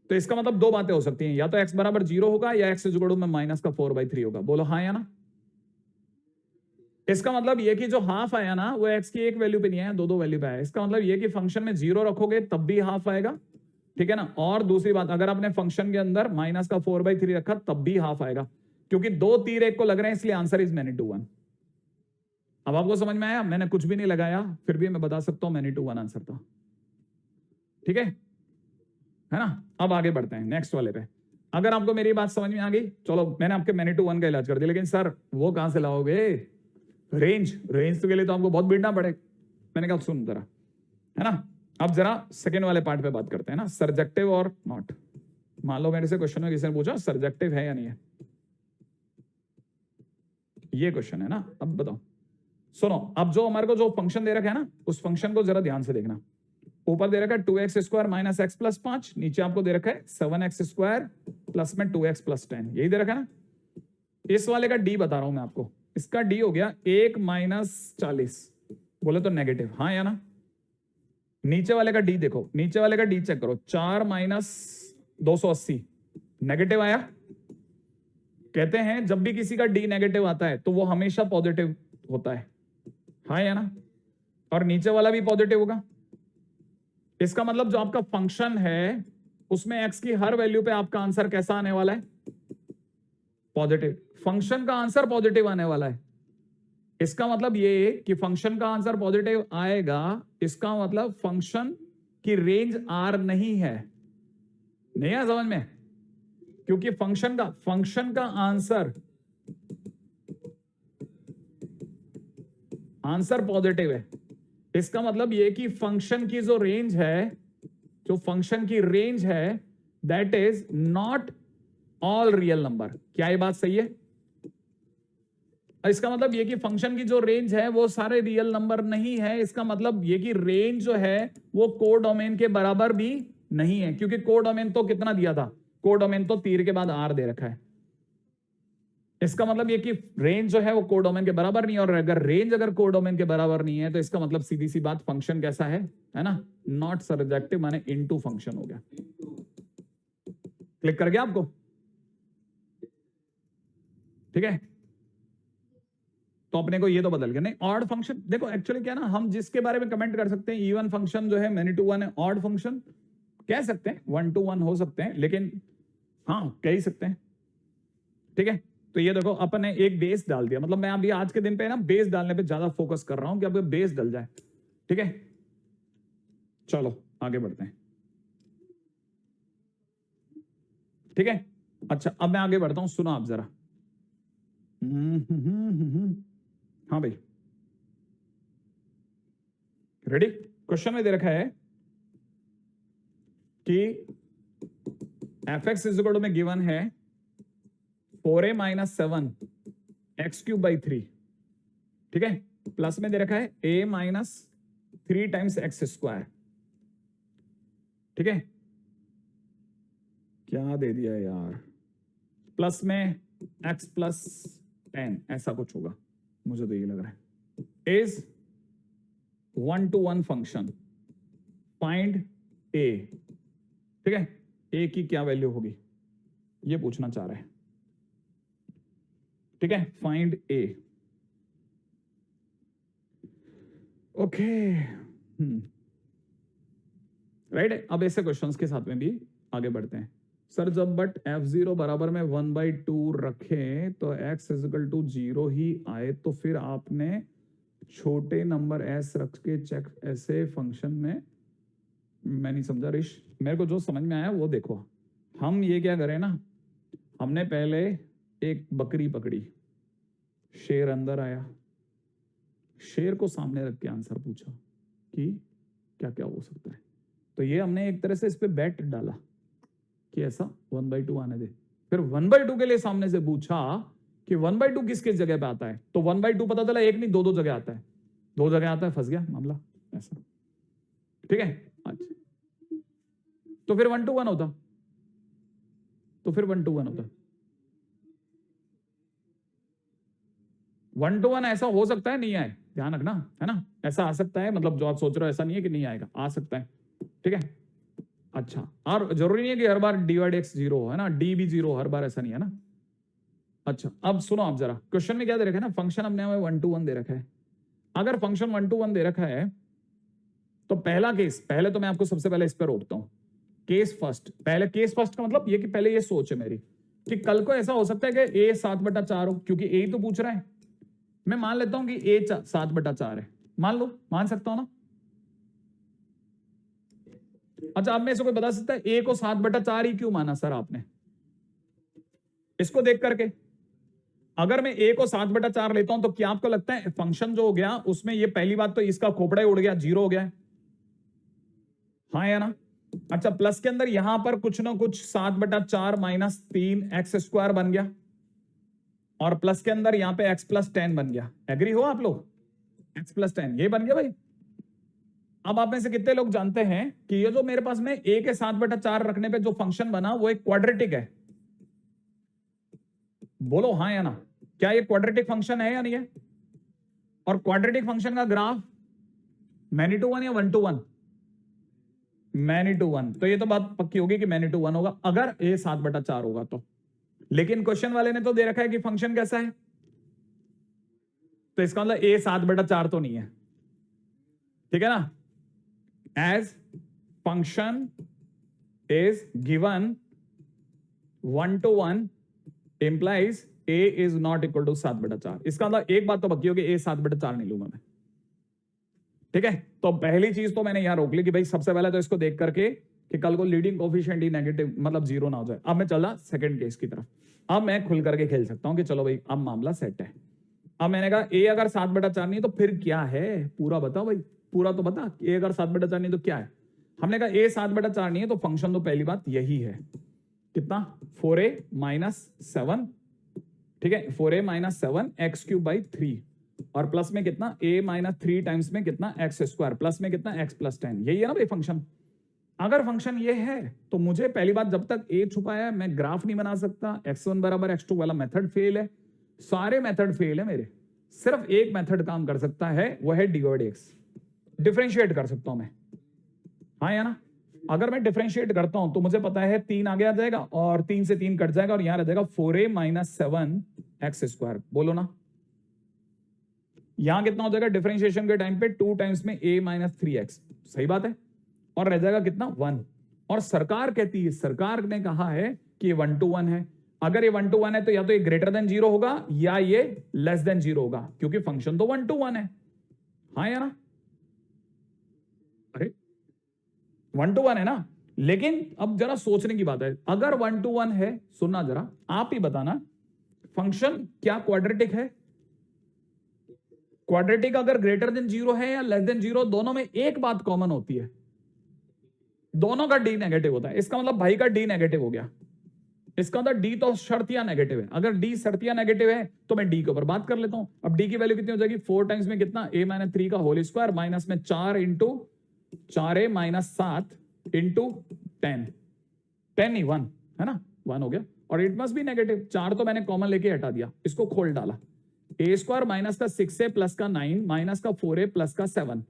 तो इसका मतलब दो बातें हो सकती हैं, या तो x बराबर 0 होगा या x इक्वल टू में माइनस का 4/3 होगा, बोलो हाँ या ना। इसका मतलब ये कि जो हाफ आया ना वो x की एक वैल्यू पे नहीं आया, दो वैल्यू पे आया। इसका मतलब ये कि फंक्शन में 0 रखोगे तब भी हाफ आएगा, ठीक है ना, और दूसरी बात अगर आपने फंक्शन के अंदर माइनस का 4/3 रखा तब भी हाफ आएगा, क्योंकि दो तीर एक को लग रहे हैं, इसलिए answer is many to one. अब आपको समझ में आया, मैंने कुछ भी नहीं लगाया फिर भी मैं बता सकता हूं मैनी टू वन आंसर था, ठीक है ना। अब आगे बढ़ते हैं नेक्स्ट वाले पे। अगर आपको मेरी बात समझ में आ गई, चलो मैंने आपके मैनी टू वन का इलाज कर दिया, लेकिन सर वो कहां से लाओगे, रेंज तो के लिए तो आपको बहुत बीटना पड़ेगा। मैंने कहा सुन जरा, है ना। अब जरा सेकेंड वाले पार्ट पे बात करते हैं ना, सर्जेक्टिव और नॉट। मान लो मेरे से क्वेश्चन में किसी ने पूछा सर्जेक्टिव है या नहीं है, ये क्वेश्चन है ना। अब बताओ, सुनो, अब जो हमारे को जो फंक्शन दे रखा है ना उस फंक्शन को जरा ध्यान से देखना। ऊपर दे रखा है 2x square minus x plus 5, नीचे आपको दे रखा है 7x स्क्वायर प्लस में 2x प्लस 10, यही दे रखा है ना। इस वाले का डी बता रहा हूं मैं आपको, इसका डी हो गया 1 माइनस 40, बोले तो नेगेटिव, हाँ या ना। नीचे वाले का डी देखो, नीचे वाले का डी चेक करो, 4 माइनस 280, नेगेटिव आया। कहते हैं जब भी किसी का डी नेगेटिव आता है तो वो हमेशा पॉजिटिव होता है, हाँ या ना, और नीचे वाला भी पॉजिटिव होगा। इसका मतलब जो आपका फंक्शन है उसमें x की हर वैल्यू पे आपका आंसर कैसा आने वाला है, पॉजिटिव। फंक्शन का आंसर पॉजिटिव आने वाला है, इसका मतलब ये कि फंक्शन का आंसर पॉजिटिव आएगा, इसका मतलब फंक्शन की रेंज r नहीं है, नहीं है समझ में, क्योंकि फंक्शन का आंसर पॉजिटिव है। इसका मतलब ये कि फंक्शन की जो रेंज है, जो फंक्शन की रेंज है that is not all real number. क्या ये बात सही है? इसका मतलब ये कि फंक्शन की जो रेंज है वो सारे रियल नंबर नहीं है। इसका मतलब ये कि रेंज जो है वो कोडोमेन के बराबर भी नहीं है, क्योंकि कोडोमेन तो कितना दिया था, कोडोमेन तो तीर के बाद आर दे रखा है। इसका मतलब ये कि रेंज जो है वो कोडोमेन के बराबर नहीं है, और अगर रेंज अगर कोडोमेन के बराबर नहीं है तो इसका मतलब सीधी सी बात फंक्शन कैसा है ना, नॉट सर्जेक्टिव माने इनटू फंक्शन हो गया। क्लिक कर गया आपको, ठीक है। तो अपने को ये तो बदल गया। नहीं, ऑड फंक्शन देखो एक्चुअली क्या ना, हम जिसके बारे में कमेंट कर सकते हैं, इवन फंक्शन जो है मैनी टू वन है, ऑड फंक्शन कह सकते हैं, 1 to 1 हो सकते हैं, लेकिन हाँ कह ही सकते हैं, ठीक है। तो ये देखो अपन ने एक बेस डाल दिया, मतलब मैं अभी आज के दिन पे ना बेस डालने पे ज्यादा फोकस कर रहा हूं कि अब बेस डल जाए, ठीक है। चलो आगे बढ़ते हैं, ठीक है। अच्छा अब मैं आगे बढ़ता हूं, सुनो आप जरा। हाँ भाई रेडी। क्वेश्चन में दे रखा है कि fx इज इक्वल टू में गिवन है 4a minus 7 x cube by 3, ठीक है, प्लस में दे रखा है a minus 3 times x square, ठीक है। क्या दे दिया यार, प्लस में x प्लस 10 ऐसा कुछ होगा, मुझे तो ये लग रहा है। Is 1 to 1 function, find a, ठीक है, a की क्या वैल्यू होगी ये पूछना चाह रहे हैं, ठीक है, फाइंड a। Okay right. अब ऐसे क्वेश्चंस के साथ में भी आगे बढ़ते हैं। सर जब बट f0 बराबर में 1/2 रखें तो x इजिकल टू 0 ही आए, तो फिर आपने छोटे नंबर s रख के चेक ऐसे फंक्शन में, मैं नहीं समझा ऋष, मेरे को जो समझ में आया वो देखो। हम ये क्या करें ना, हमने पहले एक बकरी पकड़ी, शेर अंदर आया, शेर को सामने रख के आंसर पूछा कि क्या क्या हो सकता है, तो ये हमने एक तरह से इस पे बेट डाला कि ऐसा 1/2 आने दे। फिर 1/2 के लिए सामने से पूछा कि 1/2 किस किस जगह पे आता है, तो 1/2 पता चला एक नहीं दो जगह आता है, दो जगह आता है, फंस गया मामला ऐसा। ठीक है, अच्छा तो फिर 1 to 1 होता, तो फिर 1 to 1 होता। 1 to 1 ऐसा हो सकता है, नहीं आए, ध्यान रखना है ना, ऐसा आ सकता है, मतलब जो आप सोच रहे हो ऐसा नहीं है कि नहीं आएगा, आ सकता है। ठीक है, अच्छा, और जरूरी नहीं है कि हर बार dy/dx 0 है ना, d भी 0 हर बार, ऐसा नहीं है ना। अच्छा अब सुनो आप जरा, क्वेश्चन में क्या दे रखा है ना, फंक्शन हमने हमें 1 to 1 दे रखा है। अगर फंक्शन 1 to 1 दे रखा है तो पहला केस, पहले तो मैं आपको सबसे पहले इस पर रोकता हूं, केस फर्स्ट। पहले केस फर्स्ट का मतलब ये कि पहले ये सोच है मेरी कि कल को ऐसा हो सकता है कि a 7/4 हो, क्योंकि a ही तो पूछ रहा है। मैं मान लेता हूं कि a 7/4 है, मान लो, मान सकता हूं ना। अच्छा अब में से कोई बता सकता है a को 7/4 ही क्यों माना सर आपने? इसको देख करके अगर मैं a को 7/4 लेता हूं तो क्या आपको लगता है फंक्शन जो हो गया उसमें, ये पहली बात तो इसका खोपड़ा ही उड़ गया, 0 हो गया है, हाँ या ना। अच्छा प्लस के अंदर यहां पर कुछ ना कुछ 7/4 माइनस 3x² बन गया, और प्लस के अंदर यहां पे x + 10 बन गया। एग्री हो आप लोग? x + 10 ये बन गया भाई। अब आप में से कितने लोग जानते हैं कि ये जो मेरे पास में a के 7/4 रखने पे जो फंक्शन बना वो एक क्वाड्रेटिक है? बोलो हाँ या ना, क्या ये क्वाड्रेटिक फंक्शन है या नहीं है? और क्वाड्रेटिक फंक्शन का ग्राफ मैनी टू 1 या 1 to 1? मैनी टू 1, तो ये तो बात पक्की होगी कि मैनी टू 1 होगा अगर a 7/4 होगा तो। लेकिन क्वेश्चन वाले ने तो दे रखा है कि फंक्शन कैसा है, तो इसका मतलब a 7/4 तो नहीं है। ठीक है ना, as function is given 1 to 1 implies a is not equal to 7/4। इसका मतलब एक बात तो पक्की होगी, a 7/4 नहीं लूंगा मैं। ठीक है, तो पहली चीज तो मैंने यहां रोक ली कि भाई सबसे पहले तो इसको देख करके कि कल को लीडिंग कोफिशिएंट ही नेगेटिव मतलब 0 ना हो जाए। अब मैं चला सेकंड केस की तरफ, अब मैं खुल करके खेल सकता हूं कि चलो भाई अब मामला सेट है। अब मैंने कहा a अगर 7/4 नहीं है तो फिर क्या है, पूरा बताओ भाई, पूरा तो बता। a अगर 7/4 नहीं तो क्या है? हमने कहा a 7/4 नहीं है तो फंक्शन तो पहली बात यही है, कितना 4a - 7। ठीक है, 4a - 7 x³ 3, और प्लस में कितना a - 3 टाइम्स में कितना x², प्लस में कितना x + 10। यही है ना भाई फंक्शन। अगर फंक्शन ये है तो मुझे पहली बात, जब तक a छुपाया है मैं ग्राफ नहीं बना सकता। x1 = x2 वाला मेथड फेल है, सारे मेथड फेल है मेरे, सिर्फ एक मेथड काम कर सकता है, वह है dy/dx। डिफरेंशिएट कर सकता हूं मैं, हाँ या ना। अगर मैं डिफरेंशिएट करता हूं तो मुझे पता है 3 आगे आ जाएगा और 3 से 3 कट जाएगा और यहां रह जाएगा 4a - 7 x²। बोलो ना, यहां कितना हो जाएगा डिफरेंशिएशन के टाइम पे 2 टाइम्स में a - 3x, सही बात है, और रह जाएगा कितना 1। और सरकार कहती है, सरकार ने कहा है कि ये 1 to 1 है। अगर ये 1 to 1 है तो या तो ये >0 होगा या ये <0 होगा, क्योंकि फंक्शन तो 1 to 1 है, हाँ या ना। अरे 1 to 1 है ना, लेकिन अब जरा सोचने की बात है, अगर 1 to 1 है, सुनना जरा, आप ही बताना फंक्शन क्या क्वाड्रेटिक है? क्वाड्रेटिक अगर >0 है या <0, दोनों में एक बात कॉमन होती है, दोनों का d नेगेटिव होता है। इसका मतलब भाई का d नेगेटिव हो गया, इसका मतलब d तो शर्तिया नेगेटिव है। अगर d शर्तिया नेगेटिव है तो मैं d के ऊपर बात कर लेता हूं। अब d की वैल्यू कितनी हो जाएगी, 4 टाइम्स में कितना a - 3 का होल स्क्वायर माइनस में 4 इंटू 4a - 7 इंटू 10, 10 ही 1 है ना, 1 हो गया। और इट मस्ट बी नेगेटिव, 4 तो मैंने कॉमन लेके हटा दिया, इसको खोल डाला, a² माइनस का 6a प्लस का 9 माइनस का 4a प्लस का 7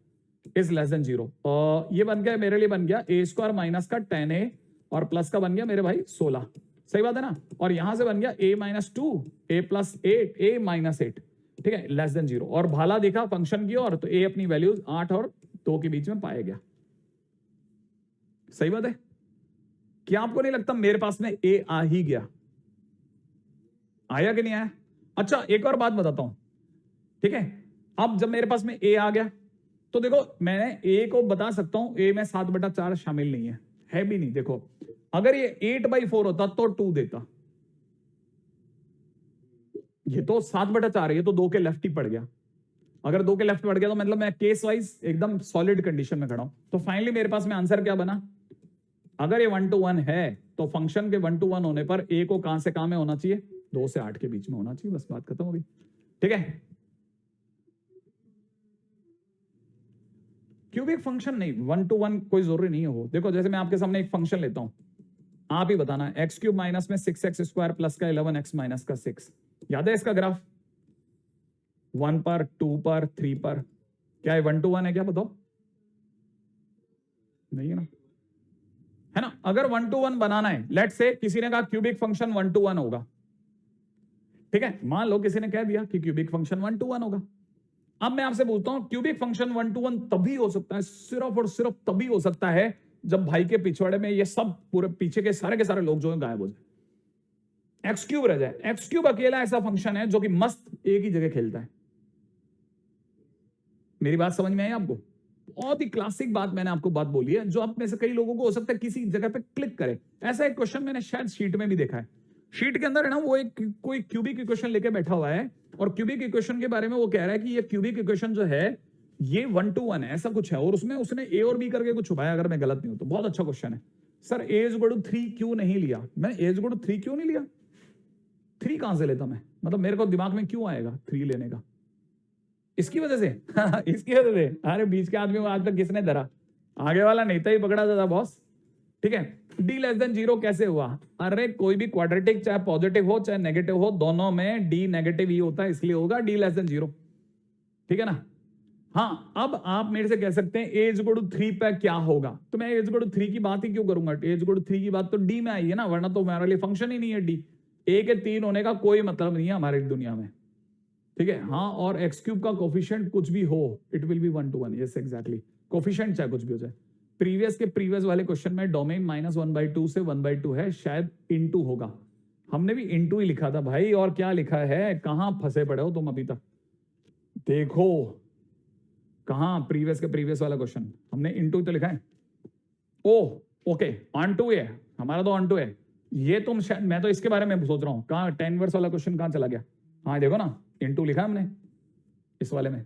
इज <0। और ये बन गया मेरे लिए, बन गया a² माइनस का 10a और प्लस का बन गया मेरे भाई 16, सही बात है ना। और यहां से बन गया a - 2 a + 8 a - 8, ठीक है, <0। और भाला देखा फंक्शन की ओर तो a अपनी वैल्यूज 8 और 2 के बीच में पाया गया, सही बात है। क्या आपको नहीं लगता मेरे पास में ए आ ही गया? आया कि नहीं आया? अच्छा एक और बात बताता हूं, ठीक है। अब जब मेरे पास में ए आ गया तो देखो मैंने ए को बता सकता हूं, ए में 7/4 शामिल नहीं है भी नहीं। देखो अगर ये 8/4 होता तो 2 देता, ये तो 7/4 है, ये तो 2 के लेफ्ट ही पड़ गया। अगर 2 के लेफ्ट पड़ गया तो मतलब मैं केस वाइज एकदम सॉलिड कंडीशन में खड़ा हूं। तो फाइनली मेरे पास में आंसर क्या बना? अगर ये 1 to 1 है तो फंक्शन के 1 to 1 होने पर ए को कहां से कहां में होना चाहिए? 2 से 8 के बीच में होना चाहिए, बस बात खत्म हो गई। ठीक है, क्यूबिक फंक्शन नहीं, 1 to 1 कोई जरूरी नहीं है हो। देखो जैसे मैं आपके सामने एक फंक्शन लेता हूं, आप ही बताना, x³ माइनस में 6x² प्लस का 11x माइनस का 6, याद है इसका ग्राफ? 1 पर, 2 पर, 3 पर, क्या है 1 to 1 है क्या? बताओ, नहीं है ना, है ना? अगर 1 to 1 बनाना है, लेट्स से किसी ने कहा क्यूबिक फंक्शन 1 to 1 होगा, ठीक है, मान लो किसी ने कह दिया कि क्यूबिक फंक्शन 1 to 1 होगा। अब मैं आपसे पूछता हूं क्यूबिक फंक्शन 1 to 1 तभी हो सकता है, सिर्फ और सिर्फ तभी हो सकता है जब भाई के पिछवाड़े में ये सब पूरे पीछे के सारे लोग जो है गायब हो जाए, x³ रह जाए। x³ अकेला ऐसा फंक्शन है जो कि मस्त एक ही जगह खेलता है। मेरी बात समझ में आई आपको? बहुत ही क्लासिक बात मैंने आपको बात बोली है, जो आप में से कई लोगों को हो सकता है किसी जगह पे क्लिक करे। ऐसा एक क्वेश्चन मैंने शायद शीट में भी देखा है। शीट के अंदर है ना, वो एक कोई क्यूबिक इक्वेशन लेके बैठा हुआ है और क्यूबिक इक्वेशन के बारे में वो कह रहा है कि ये क्यूबिक इक्वेशन जो है ये 1 to 1 है, ऐसा कुछ है, और उसमें उसने ए और बी करके कुछ छुपाया, अगर मैं गलत नहीं हूं तो। बहुत अच्छा क्वेश्चन है sir. A is equal to 3 क्यों नहीं लिया? मैं ए इज इक्वल टू 3 क्यों नहीं लिया? 3 कहां से लेता मैं? मतलब मेरे को दिमाग में क्यों आएगा 3 लेने का? इसकी वजह से इसकी वजह से, अरे बीच के आदमी को आज तक किसने धरा? आगे वाला नहीं था ही पकड़ा था बॉस। ठीक है, डी लेस देन 0 कैसे हुआ? अरे कोई भी क्वाड्रेटिक चाहे पॉजिटिव हो चाहे नेगेटिव हो, दोनों में डी नेगेटिव ही होता है, इसलिए होगा डी लेस देन 0। ठीक है ना? हाँ, अब आप मेरे से कह सकते हैं ए इज इक्वल टू 3 पे क्या होगा, तो मैं ए इज इक्वल टू 3 की बात ही क्यों करूंगा? ए इज इक्वल टू 3 की बात तो डी में आई है ना, वरना तो हमारे लिए फंक्शन ही नहीं है डी। ए के 3 होने का कोई मतलब नहीं है हमारी दुनिया में। ठीक है, हाँ, और x³ का कोफिशिएंट कुछ भी हो, it will be 1 to 1। Yes exactly, coefficient चाहे कुछ भी हो जाए। प्रीवियस वाले क्वेश्चन में डोमेन -1/2 से 1/2 है, शायद इनटू होगा। हमने भी इनटू ही लिखा था भाई, और क्या लिखा है? कहां फंसे पड़े हो तुम अभी तक? देखो कहां, प्रीवियस वाला क्वेश्चन हमने इनटू तो लिखा है। ओ ओके, ऑन टू है हमारा, तो ऑन टू है ये। तुम शायद, मैं तो इसके बारे में सोच रहा हूं कहां 10 वर्स वाला क्वेश्चन कहां चला गया। हाँ देखो ना, इनटू लिखा हमने इस वाले में।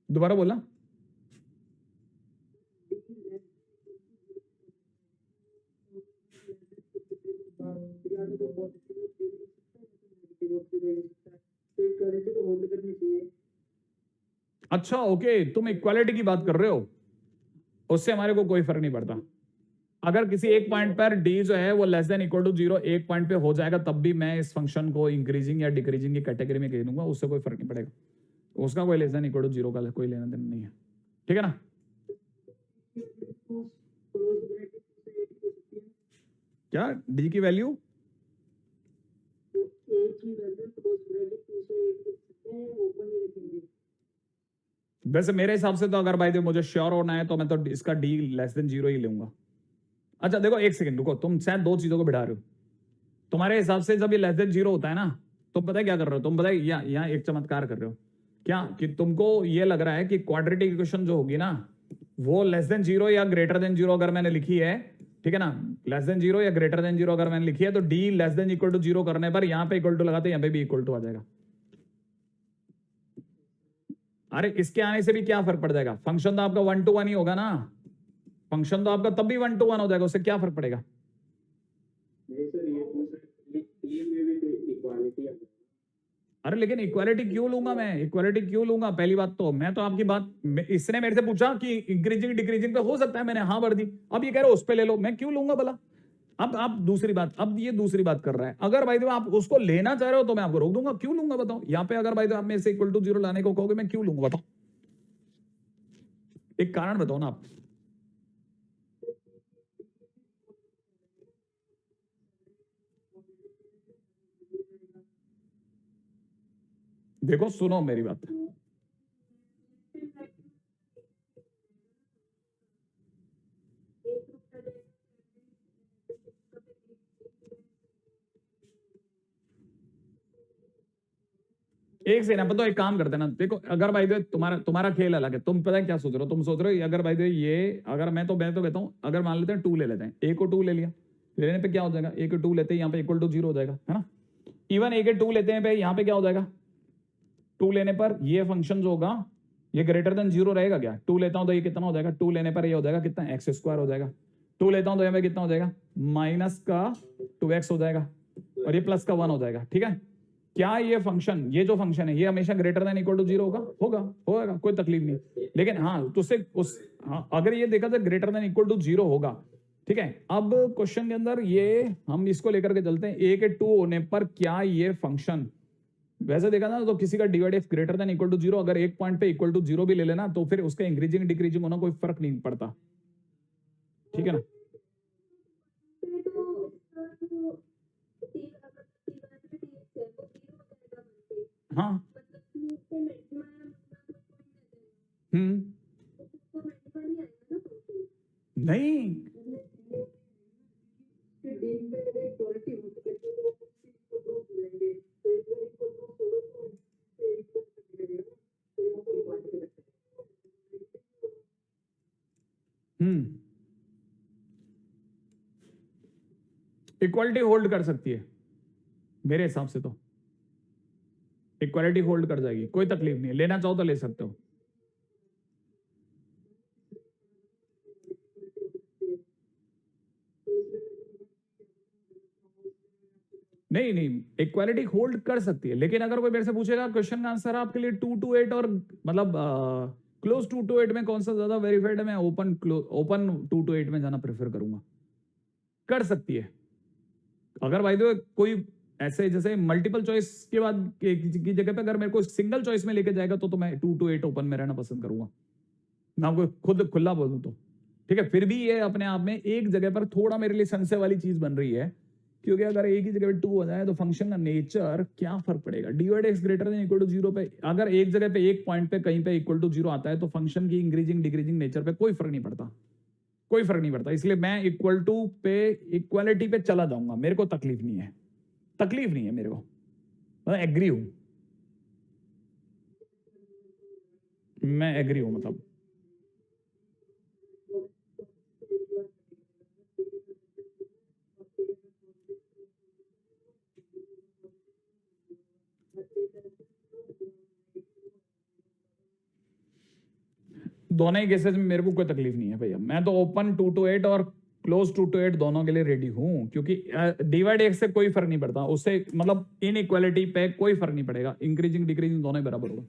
दोबारा बोला? अच्छा ओके, तुम इक्वालिटी की बात कर रहे हो, उससे हमारे को कोई फर्क नहीं पड़ता। अगर किसी एक पॉइंट पर डी जो है वो लेस देन इक्वल टू 0 एक पॉइंट पे हो जाएगा, तब भी मैं इस फंक्शन को इंक्रीजिंग या डिक्रीजिंग की कैटेगरी में कह दूंगा, उससे कोई फर्क नहीं पड़ेगा। उसका कोई लेस देन इक्वल टू 0 का कोई लेना देना नहीं है। ठीक है ना? क्या डी की वैल्यू? वैसे मेरे हिसाब से तो अगर भाई मुझे श्योर होना है तो मैं तो इसका डी लेस देन 0 ही लूंगा। अच्छा देखो एक सेकंड रुको, तुम शायद दो चीजों को बिठा रहे हो। तुम्हारे हिसाब से जब ये लेस देन 0 होता है ना, तो पता है क्या कर रहे हो तुम? पता है यहाँ एक चमत्कार कर रहे हो क्या, कि तुमको ये लग रहा है कि क्वाड्रेटिक इक्वेशन जो होगी ना, वो लेस देन 0 या ग्रेटर देन 0 अगर मैंने लिखी है, ठीक है ना, लेस देन 0 या ग्रेटर देन 0 अगर मैंने लिखी है, तो d less than equal to 0 करने पर यहाँ पे इक्वल टू लगाते, यहाँ पे भी इक्वल टू आ जाएगा। अरे इसके आने से भी क्या फर्क पड़ जाएगा? फंक्शन तो आपका 1 to 1 ही होगा ना, फंक्शन तो आपका तब भी 1 to 1 हो जाएगा, उससे क्या फर्क पड़ेगा? अरे लेकिन इक्वालिटी क्यों लूंगा मैं? इक्वालिटी क्यों लूंगा? पहली बात तो मैं तो आपकी बात, इसने मेरे से पूछा कि इंक्रीजिंग डिक्रीजिंग पे हो सकता है, मैंने हाँ भर दी। अब ये कह रहे हो उस पे ले लो, मैं क्यों लूंगा भला? अब आप दूसरी बात, अब ये दूसरी बात कर रहा है। अगर भाई आप उसको लेना चाह रहे हो तो मैं आपको रोक दूंगा, क्यों लूंगा बताओ? यहाँ पे अगर भाई आप मेरे से इक्वल टू 0 लाने को कहोगे, मैं क्यों लूंगा बताओ? एक कारण बताओ ना आप। देखो सुनो मेरी बात, एक सेकंड अपन तो एक काम करते हैं ना, देखो अगर भाई तुम्हारा तुम्हारा खेल अलग है, तुम पता है क्या सोच रहे हो, तुम सोच रहे हो अगर भाई ये अगर मैं तो कहता हूँ अगर मान लेते हैं 2 ले लेते हैं, ए को 2 ले लिया, लेने पे क्या हो जाएगा, ए को 2 लेते हैं यहाँ पे इक्वल टू 0 हो जाएगा, है ना। इवन ए के 2 लेते हैं भाई, यहाँ पे क्या हो जाएगा, 2 लेने पर ये फंक्शन जो होगा ये ग्रेटर देन 0 रहेगा क्या, 2 लेता हूं तो ये कितना हो जाएगा, 2 लेने पर ये हो जाएगा कितना, एक्स स्क्वायर हो जाएगा, 2 लेता हूं तो यहाँ पे कितना हो जाएगा, माइनस का 2x हो जाएगा, और ये प्लस का 1 हो जाएगा, ठीक है। क्या ये फंक्शन, ये जो फंक्शन है ये हमेशा ग्रेटर देन इक्वल टू 0 होगा, होगा कोई तकलीफ नहीं, लेकिन हाँ तो उससे उस हाँ, अगर ये देखा जाए ग्रेटर देन इक्वल टू 0 होगा, ठीक है। अब क्वेश्चन के अंदर ये हम इसको लेकर के चलते हैं, ए के 2 होने पर क्या ये फंक्शन, वैसे देखा ना तो किसी का divide x greater than equal to 0, अगर एक पॉइंट पे इक्वल टू 0 भी ले लेना तो फिर उसका इंक्रीजिंग डिक्रीजिंग होना कोई फर्क नहीं पड़ता, ठीक है ना। हाँ नहीं इक्वालिटी होल्ड कर सकती है मेरे हिसाब से, तो इक्वालिटी होल्ड कर जाएगी, कोई तकलीफ नहीं है, लेना चाहो तो ले सकते हो। नहीं नहीं इक्वालिटी होल्ड कर सकती है, लेकिन अगर कोई मेरे से पूछेगा क्वेश्चन का आंसर आपके लिए 2 to 8 और मतलब क्लोज 2 to 8 में कौन सा ज्यादा वेरीफाइड है, मैं ओपन 2 to 8 में जाना प्रेफर करूंगा, कर सकती है। अगर भाई तो कोई ऐसे जैसे मल्टीपल चॉइस के बाद की जगह पे अगर मेरे को सिंगल चॉइस में लेके जाएगा तो मैं 2 to 8 ओपन में रहना पसंद करूंगा, मैं आपको खुद खुला बोलूं तो, ठीक है। फिर भी ये अपने आप में एक जगह पर थोड़ा मेरे लिए संशय वाली चीज बन रही है, क्योंकि अगर एक ही जगह पे 2 हो जाए तो फंक्शन का नेचर क्या फर्क पड़ेगा, divide x greater than equal to 0 पे अगर एक जगह पे एक पॉइंट पे कहीं पे इक्वल टू 0 आता है तो फंक्शन की इंक्रीजिंग डिक्रीजिंग नेचर पे कोई फर्क नहीं पड़ता, कोई फर्क नहीं पड़ता, इसलिए मैं इक्वल टू पे इक्वालिटी पे चला जाऊंगा, मेरे को तकलीफ नहीं है, तकलीफ नहीं है मेरे को, मैं एग्री हूं, मैं एग्री हूं मतलब। दोनों ही केसेस में मेरे को कोई तकलीफ नहीं है भैया, मैं तो ओपन 2 to 8 और क्लोज 2 to 8 दोनों के लिए रेडी हूं, क्योंकि डिवाइड एक से कोई फर्क नहीं पड़ता, उससे मतलब इनइक्वालिटी पे कोई फर्क नहीं पड़ेगा, इंक्रीजिंग डिक्रीजिंग दोनों ही बराबर होगा।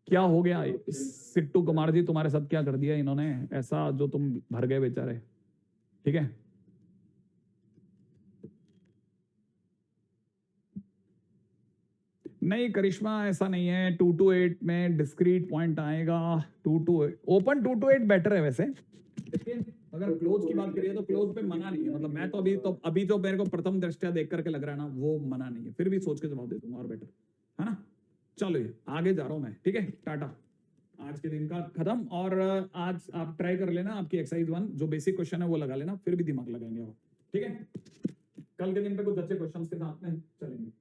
क्या हो गया सिट्टू कुमार जी, तुम्हारे साथ क्या कर दिया इन्होंने ऐसा जो तुम भर गए बेचारे, ठीक है। नहीं करिश्मा ऐसा नहीं है, 2 to 8 में डिस्क्रीट पॉइंट आएगा, 2 to 8 ओपन 2 to 8 बेटर है वैसे, लेकिन अगर क्लोज की बात करिए तो क्लोज पे मना नहीं है, मतलब मैं तो अभी तो मेरे को प्रथम दृष्टया देख करके लग रहा है ना वो मना नहीं है, फिर भी सोच के जवाब दे दूंगा और बेटर, है ना। चलो ये आगे जा रहा हूं मैं, ठीक है, टाटा, आज के दिन का खत्म। और आज आप ट्राई कर लेना, आपकी एक्सरसाइज 1 जो बेसिक क्वेश्चन है वो लगा लेना, फिर भी दिमाग लगाएंगे, ठीक है। कल के दिन पे कुछ अच्छे क्वेश्चंस के साथ में चलेंगे।